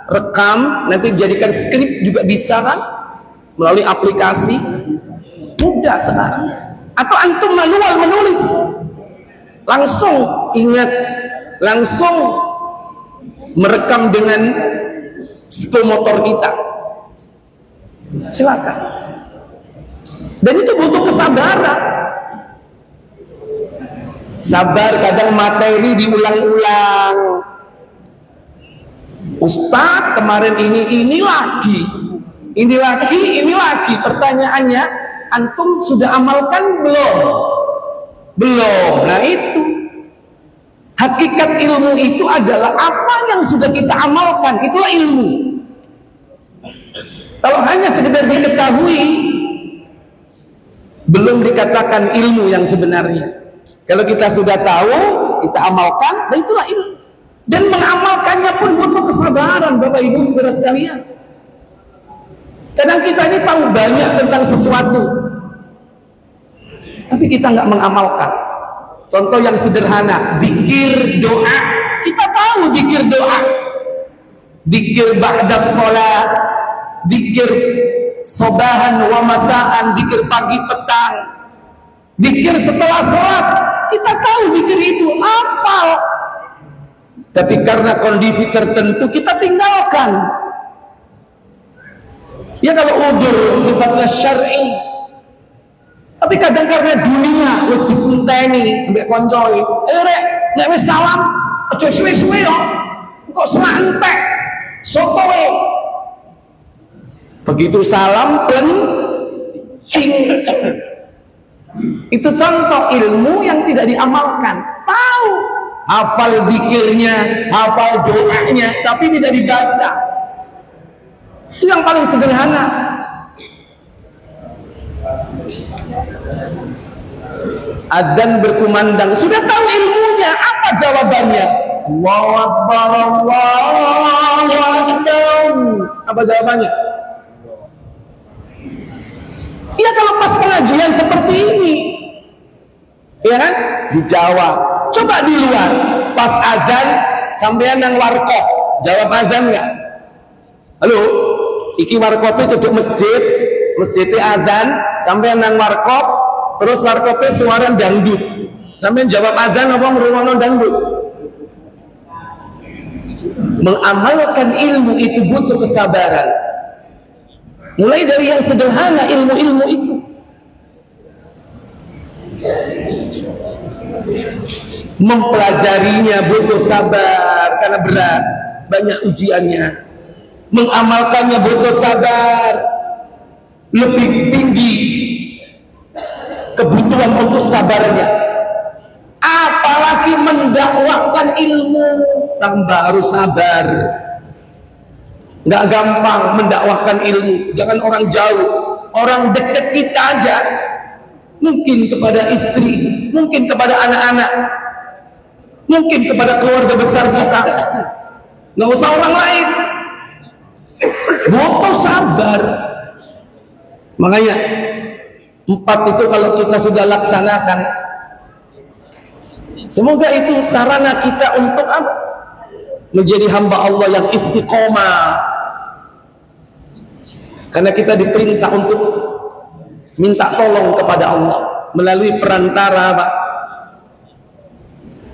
rekam, nanti jadikan skrip juga bisa kan? Melalui aplikasi. Mudah sekarang. Atau antum manual menulis. Langsung ingat, langsung merekam dengan psikomotor kita. Silakan. Dan itu butuh kesabaran. Sabar, kadang materi diulang-ulang. Ustadz kemarin ini lagi. Ini lagi. Pertanyaannya, antum sudah amalkan belum? Belum. Nah itu. Hakikat ilmu itu adalah apa yang sudah kita amalkan. Itulah ilmu. Kalau hanya sekedar diketahui, belum dikatakan ilmu yang sebenarnya. Kalau kita sudah tahu, kita amalkan, dan itulah ilmu. Dan mengamalkannya pun butuh kesabaran, Bapak Ibu saudara sekalian. Kadang kita ini tahu banyak tentang sesuatu, tapi kita nggak mengamalkan. Contoh yang sederhana, zikir doa. Kita tahu zikir doa, zikir ba'da sholat, zikir sobahan wa masaan, zikir pagi petang, zikir setelah sholat. Kita tahu zikir itu, hafal. Tapi karena kondisi tertentu kita tinggalkan. Ya kalau udzur sifatnya syar'i. Tapi kadang karena dunia wis dipunteni mbek koncone. Rek, nek wis salam aja suwe-suwe yo. Kok semantek. Sotowe. Begitu salam cing. Itu contoh ilmu yang tidak diamalkan. Tahu, hafal zikirnya, hafal doanya, tapi tidak dibaca. Itu yang paling sederhana. Adzan berkumandang, sudah tahu ilmunya, apa jawabannya? Allahu Akbar, Allahu Akbar. Apa jawabannya? Ya kalau pas pengajian seperti ini, ya kan? Dijawab. Coba di luar, pas azan sampean nang warkop, jawab azan nggak? Halo, iki warkopnya duduk masjidnya azan, sampean nang warkop, terus warkopnya suara dangdut, sampean jawab azan apa ngrungokno dangdut? Mengamalkan ilmu itu butuh kesabaran. Mulai dari yang sederhana, ilmu-ilmu itu. Mempelajarinya butuh sabar karena berat, banyak ujiannya. Mengamalkannya butuh sabar, lebih tinggi kebutuhan untuk sabarnya. Apalagi mendakwakan ilmu, tambah harus sabar. Nggak gampang mendakwakan ilmu. Jangan orang jauh, orang dekat kita aja, mungkin kepada istri, mungkin kepada anak-anak, mungkin kepada keluarga besar kita, nggak usah orang lain, butuh sabar. Makanya 4 itu kalau kita sudah laksanakan, semoga itu sarana kita untuk apa? Menjadi hamba Allah yang istiqomah. Karena kita diperintah untuk minta tolong kepada Allah melalui perantara apa?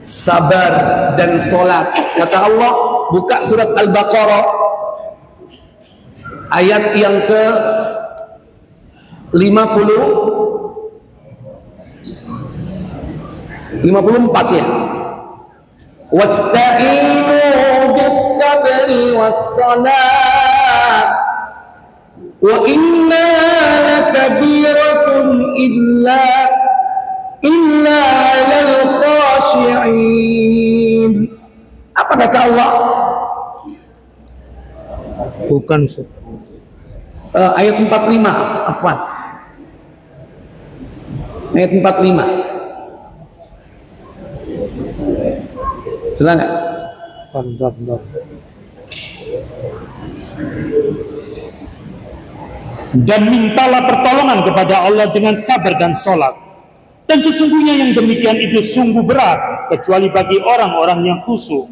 Sabar dan sholat. Kata Allah, buka surat Al-Baqarah ayat yang ke 54 ya. Wasta'inu bis-sabri was-salat wa inna lakabiratun illa 'alal khashi'in. Apa kata Allah? Bukan ayat 45, afwan. Ayat 45. Silakan. Dan mintalah pertolongan kepada Allah dengan sabar dan sholat. Dan sesungguhnya yang demikian itu sungguh berat, kecuali bagi orang-orang yang khusyuk.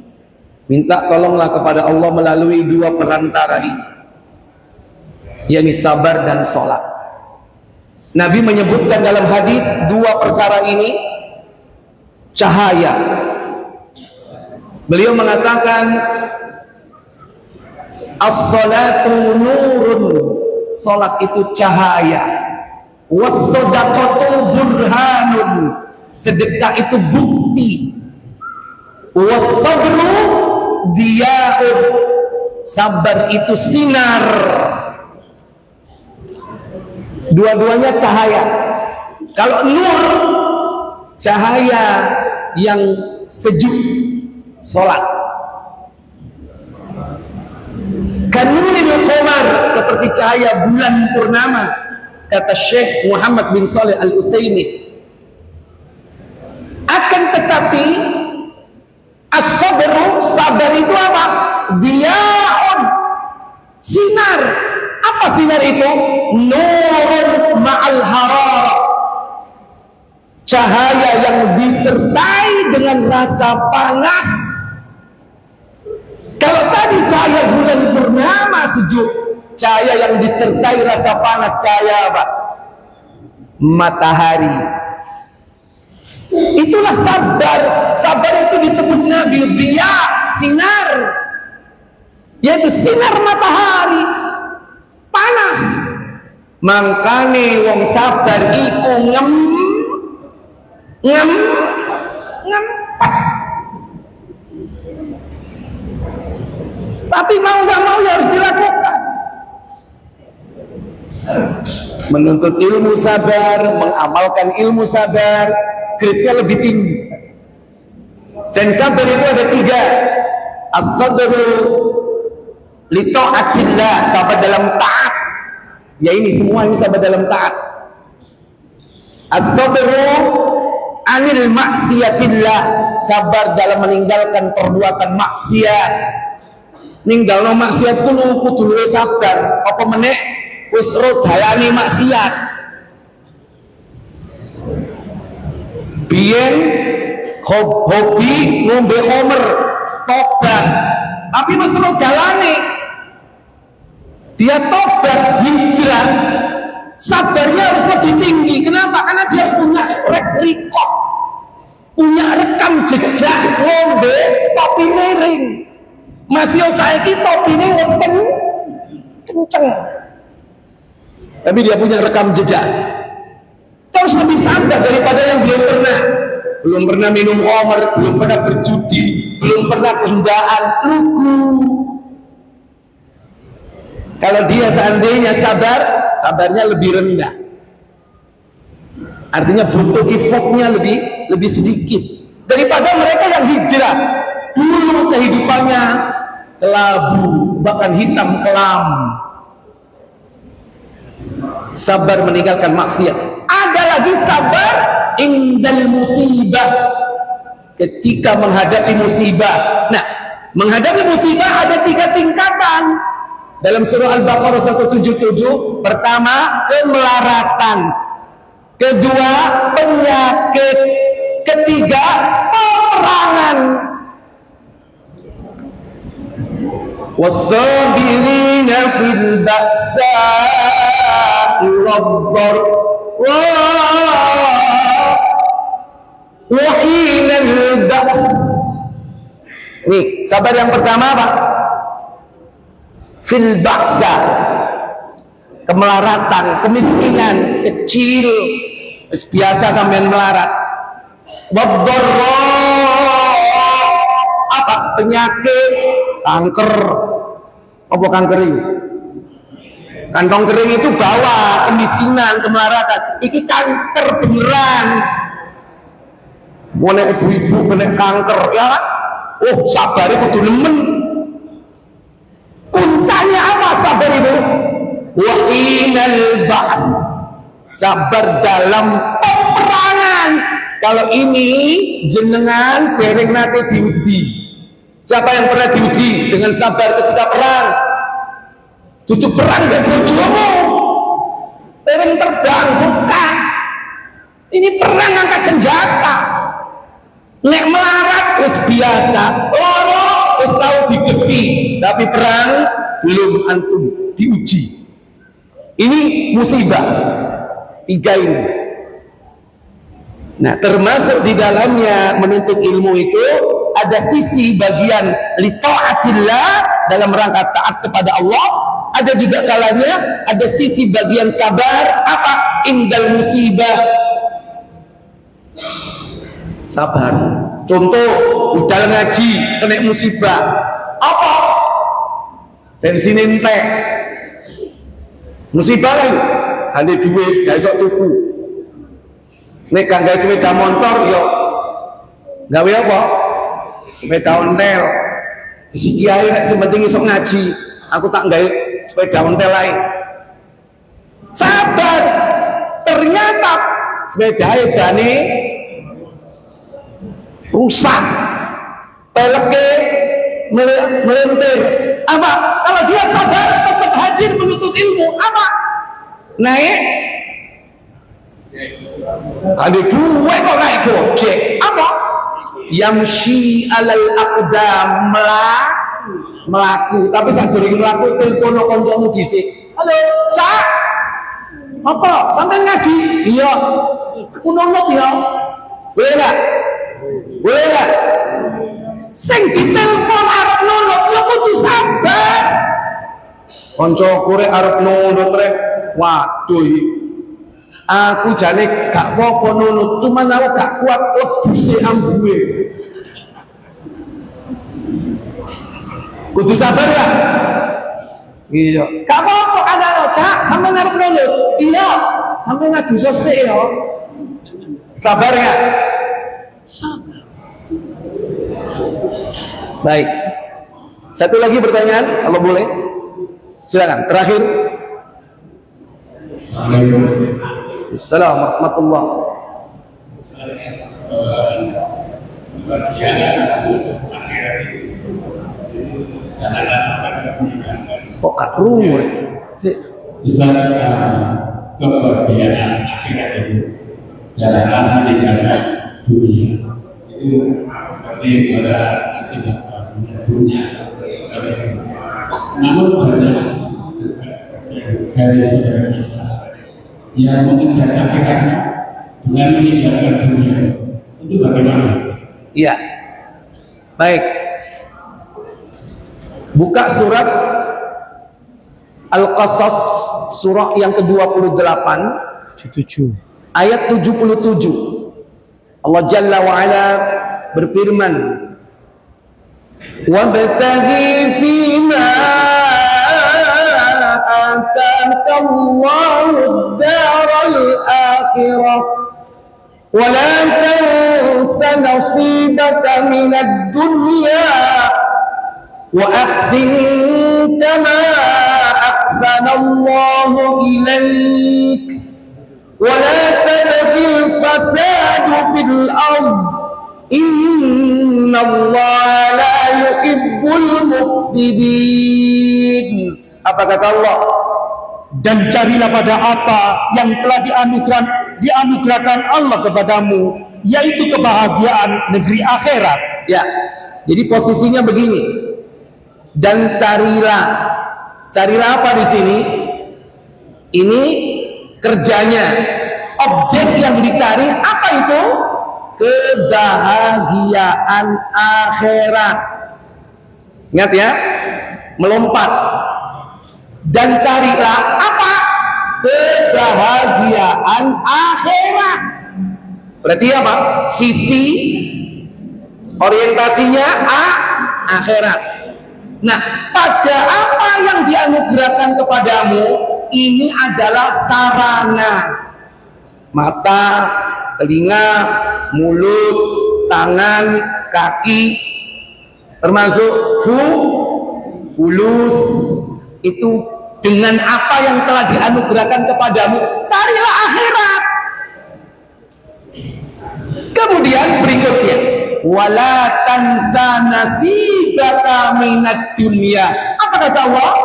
Minta tolonglah kepada Allah melalui 2 perantara ini, yakni sabar dan sholat. Nabi menyebutkan dalam hadis 2 perkara ini cahaya. Beliau mengatakan as-salatu nurun, salat itu cahaya, was-shadaqatu burhanun, sedekah itu bukti, was-sabru diya'un, sabar itu sinar. Dua-duanya cahaya. Kalau nur, cahaya yang sejuk, sholat. Kanuril qamar, seperti cahaya bulan purnama, kata Syekh Muhammad bin Shalih Al-Utsaimin. Akan tetapi as-sabru, sabar itu apa? Diyaun, sinar. Apa sinar itu? Nurun ma'al hararah, cahaya yang disertai dengan rasa panas. Kalau tadi cahaya bulan purnama sejuk, cahaya yang disertai rasa panas, cahaya apa? Matahari. Itulah sabar. Sabar itu disebut Nabi diya, sinar, yaitu sinar matahari, panas. Mangkane wong sabar iku ngempat. Tapi mau gak mau ya harus dilakukan. Menuntut ilmu sabar, mengamalkan ilmu sabar, grade-nya lebih tinggi. Dan sabar itu ada 3. As-sabru li ta'atillah, sabar dalam taat. Ya ini semua ini sabar dalam taat. As-sabru anil maksiatillah, sabar dalam meninggalkan perbuatan maksiat. Ninggalno maksiat kudu luwih sabar, apa meneh wis ro dalane maksiat. Biyen hobi ngombe homer, tobat, tapi wis ro dalane. Dia tobat, hijrah, sabarnya harus lebih tinggi. Kenapa? Karena dia punya record, punya rekam jejak ngombe tapi miring. Masih saiki topine wis kenceng. Tapi dia punya rekam jejak. Terus lebih sabar daripada yang belum pernah. belum pernah minum khamr, belum pernah berjudi, belum pernah gendaan, lugu. Kalau dia seandainya sabar, sabarnya lebih rendah. Artinya butuh effortnya lebih sedikit daripada mereka yang hijrah. Dulu kehidupannya kelabu, bahkan hitam kelam. Sabar meninggalkan maksiat. Ada lagi sabar indal musibah, ketika menghadapi musibah. Nah, menghadapi musibah ada 3 tingkatan. Dalam surah Al-Baqarah 177, pertama kemelaratan, kedua penyakit, ketiga peperangan. Wasabirina fil ba'sa'i wa hinal ba's. Nih, sabar yang pertama apa? Fil ba'sa, kemelaratan, kemiskinan, kecil, biasa sampai melarat. Wadharra, apa? Penyakit, kanker. Apa kanker ini? Kantong kering itu bawa kemiskinan, kemelaratan. Ini kanker beneran. Mau ibu-ibu kena kanker, ya kan? Oh, sabar itu nemen. Kuncanya apa sabar itu? Wa inal ba's, sabar dalam peperangan. Kalau ini jenengan dereng nate diuji. Siapa yang pernah diuji dengan sabar ketika perang? Tutup perang dan bojomu, dereng terbang, bukan. Ini perang angkat senjata. Nek melarat wis biasa, loro wis tahu digepi, tapi perang belum antum diuji. Ini musibah 3 ini. Nah, termasuk di dalamnya menuntut ilmu itu ada sisi bagian li taatillah, dalam rangka taat kepada Allah. Ada juga kalanya ada sisi bagian sabar, apa? Indal musibah, sabar. Contoh, udah ngaji kena musibah, apa? Bensin entek, musibah kan? Ada duit, gak iso tuku. Nek kanggo sepeda motor yo gawe apa? Sepeda ontel. Si kiai nek sementing iso ngaji, aku tak gawe sepeda ontel lain. Sabar. Ternyata sepeda bane rusak, peleknya melentir. Apa? Kalau dia sabar tetap hadir menuntut ilmu, apa? Naik, ada 2 kok naik gojek, apa? Yamshi alal aqdam, melaku. Tapi saat jering melaku telepon koncomu dhisik. Halo, Cak. Apa? Sampai ngaji? Iya. Aku nonton ya. Boleh nggak? Boleh nggak? Sing ditelepon arep nunut, ya kudu sabar. Koncoku rek arep nunut rek. Waduh, aku jane gak apa-apa nunut, cuman aku gak kuat lebuse ambuhe. Kudu sabar ya? Iya. Gak apa-apa ada lo, Cak, sampe arep nunut. Iya, sampe ngadu sosik ya. Sabar ya? Sabar. Baik. Satu lagi pertanyaan, kalau boleh. Silakan. Terakhir. Assalamualaikum warahmatullahi wabarakatuh. Kok gak rumur? Kebahagiaan akhirat itu jangan meninggalkan dunia. Itu seperti pada sifat dunia. Namun banyak juga dari saudara kita yang mengejar akhiratnya dengan meninggalkan dunia. Itu bagaimana? Iya. Baik. Buka surat Al-Qasas, surah yang ke-28, ayat 77. Allah Jalla wa Ala berfirman, "Wabtaghi fima ataka Allahu ad-daral akhirah wa la tansa nasibaka minad dunya wa ahsin kama ahsana Allahu ilaik wa la tabghil fasad fil ardh innallaha la yuhibbul mufsidin." Apa kata Allah? Dan carilah pada apa yang telah dianugerahkan Allah kepadamu, yaitu kebahagiaan negeri akhirat. Ya, jadi posisinya begini. Dan carilah apa di sini? Ini kerjanya, objek yang dicari apa itu? Kebahagiaan akhirat. Ingat ya, melompat. Dan carilah apa? Kebahagiaan akhirat. Berarti apa? Sisi orientasinya akhirat. Nah, pada apa yang dianugerahkan kepadamu, ini adalah sarana. Mata, telinga, mulut, tangan, kaki, termasuk fulus. Itu dengan apa yang telah dianugerahkan kepadamu, carilah akhirat. Kemudian berikutnya, wala tansa nasibaka minad dunya. Apa kata Allah?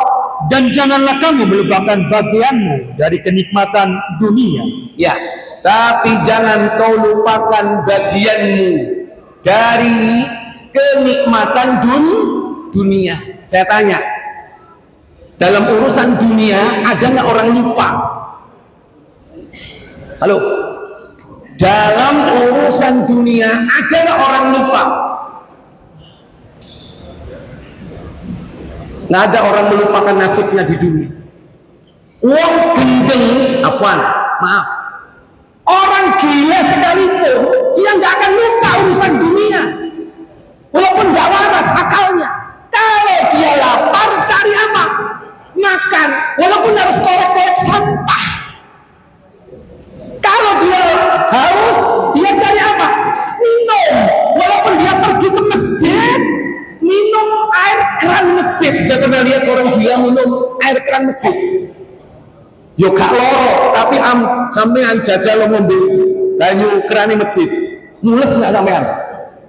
Dan janganlah kamu melupakan bagianmu dari kenikmatan dunia. Ya, tapi jangan kau lupakan bagianmu dari kenikmatan dunia. Saya tanya, dalam urusan dunia ada nggak orang lupa? Halo, dalam urusan dunia ada nggak orang lupa? Nggak ada orang melupakan nasibnya di dunia. Wong gendeng, maaf, orang gila sekalipun dia nggak akan lupa urusan dunia, walaupun nggak waras akalnya. Kalau dia lapar, cari apa? Makan, walaupun harus korek-korek sampah. Kalau dia haus, dia cari apa? Minum, walaupun dia pergi ke masjid, minum air keran masjid. Saya pernah lihat orang dia minum air keran masjid. Yo gak loro, tapi sampean jajal ngombe banyu keran masjid. Mules nggak sampean?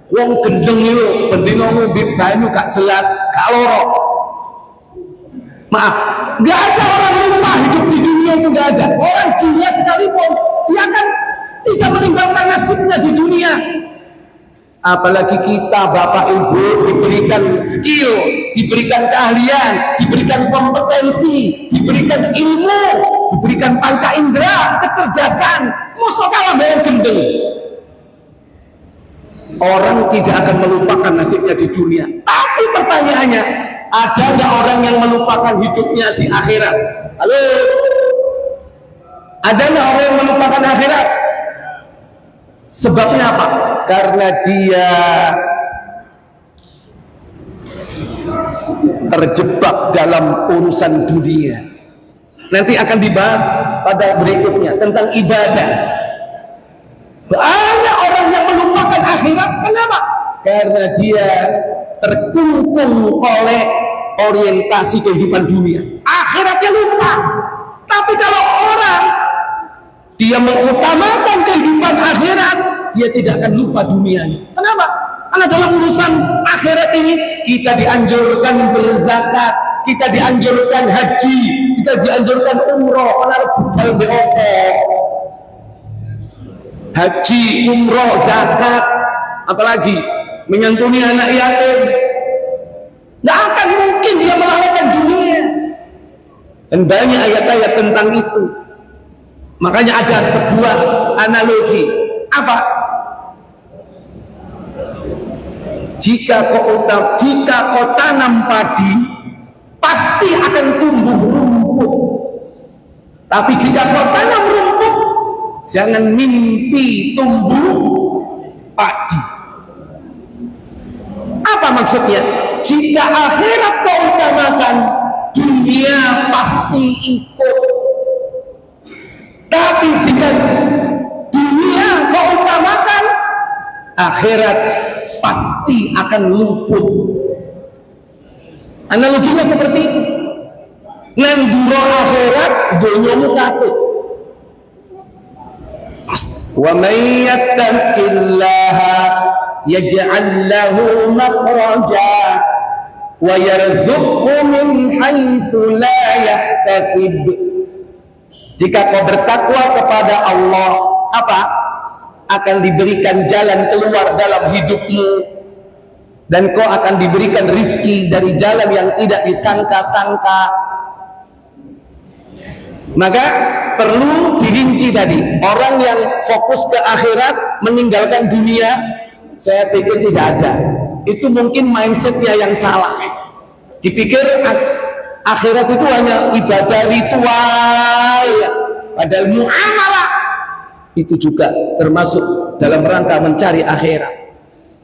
Wong gendeng itu bendino ngombe banyu gak jelas, gak loro. Maaf, nggak ada orang lupa hidup di dunia, itu nggak ada. Orang gila sekalipun dia akan tidak meninggalkan nasibnya di dunia. Apalagi kita Bapak Ibu diberikan skill, diberikan keahlian, diberikan kompetensi, diberikan ilmu, diberikan panca indera, kecerdasan. Masa kalah dengan gendeng? Orang tidak akan melupakan nasibnya di dunia. Tapi pertanyaannya, ada nggak orang yang melupakan hidupnya di akhirat? Halo? Ada nggak orang yang melupakan akhirat? Sebabnya apa? Karena dia terjebak dalam urusan dunia. Nanti akan dibahas pada berikutnya tentang ibadah. Ada orang yang melupakan akhirat. Kenapa? Karena dia terkungkung oleh orientasi kehidupan dunia. Akhiratnya lupa. Tapi kalau orang dia mengutamakan kehidupan akhirat, dia tidak akan lupa dunianya. Kenapa? Karena dalam urusan akhirat ini kita dianjurkan berzakat, kita dianjurkan haji, kita dianjurkan umroh. Budal beopo, haji, umroh, zakat, apalagi menyantuni anak yatim. Nggak akan mungkin dia melalaikan dunia. Dan banyak ayat-ayat tentang itu. Makanya ada sebuah analogi. Apa? Jika kau tanam padi, pasti akan tumbuh rumput. Tapi jika kau tanam rumput, jangan mimpi tumbuh padi. Apa maksudnya? Jika akhirat kau utamakan, dunia pasti ikut. Tapi jika dunia kau utamakan, akhirat pasti akan luput. Analoginya seperti itu. Nanduro akhirat, dunyamu katut. Wa may yattaqillaha yaj'al lahu makhraja wa yarzuqhu min haitsu la yahtasib. Jika kau bertakwa kepada Allah, apa? Akan diberikan jalan keluar dalam hidupmu, dan kau akan diberikan rizki dari jalan yang tidak disangka-sangka. Maka perlu dirinci tadi, orang yang fokus ke akhirat meninggalkan dunia, saya pikir tidak ada. Itu mungkin mindsetnya yang salah. Dipikir akhirat itu hanya ibadah ritual, padahal muamalah itu juga termasuk dalam rangka mencari akhirat.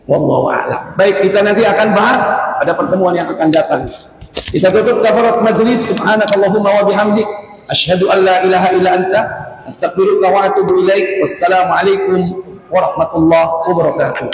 Wallahu a'lam. Baik, kita nanti akan bahas pada pertemuan yang akan datang. Kita tutup kafarat majlis. Subhanakallahumma wa bihamdik, asyhadu an la ilaha illa anta, astaghfiruka wa atubu ilaik. Wassalamualaikum warahmatullahi wabarakatuh.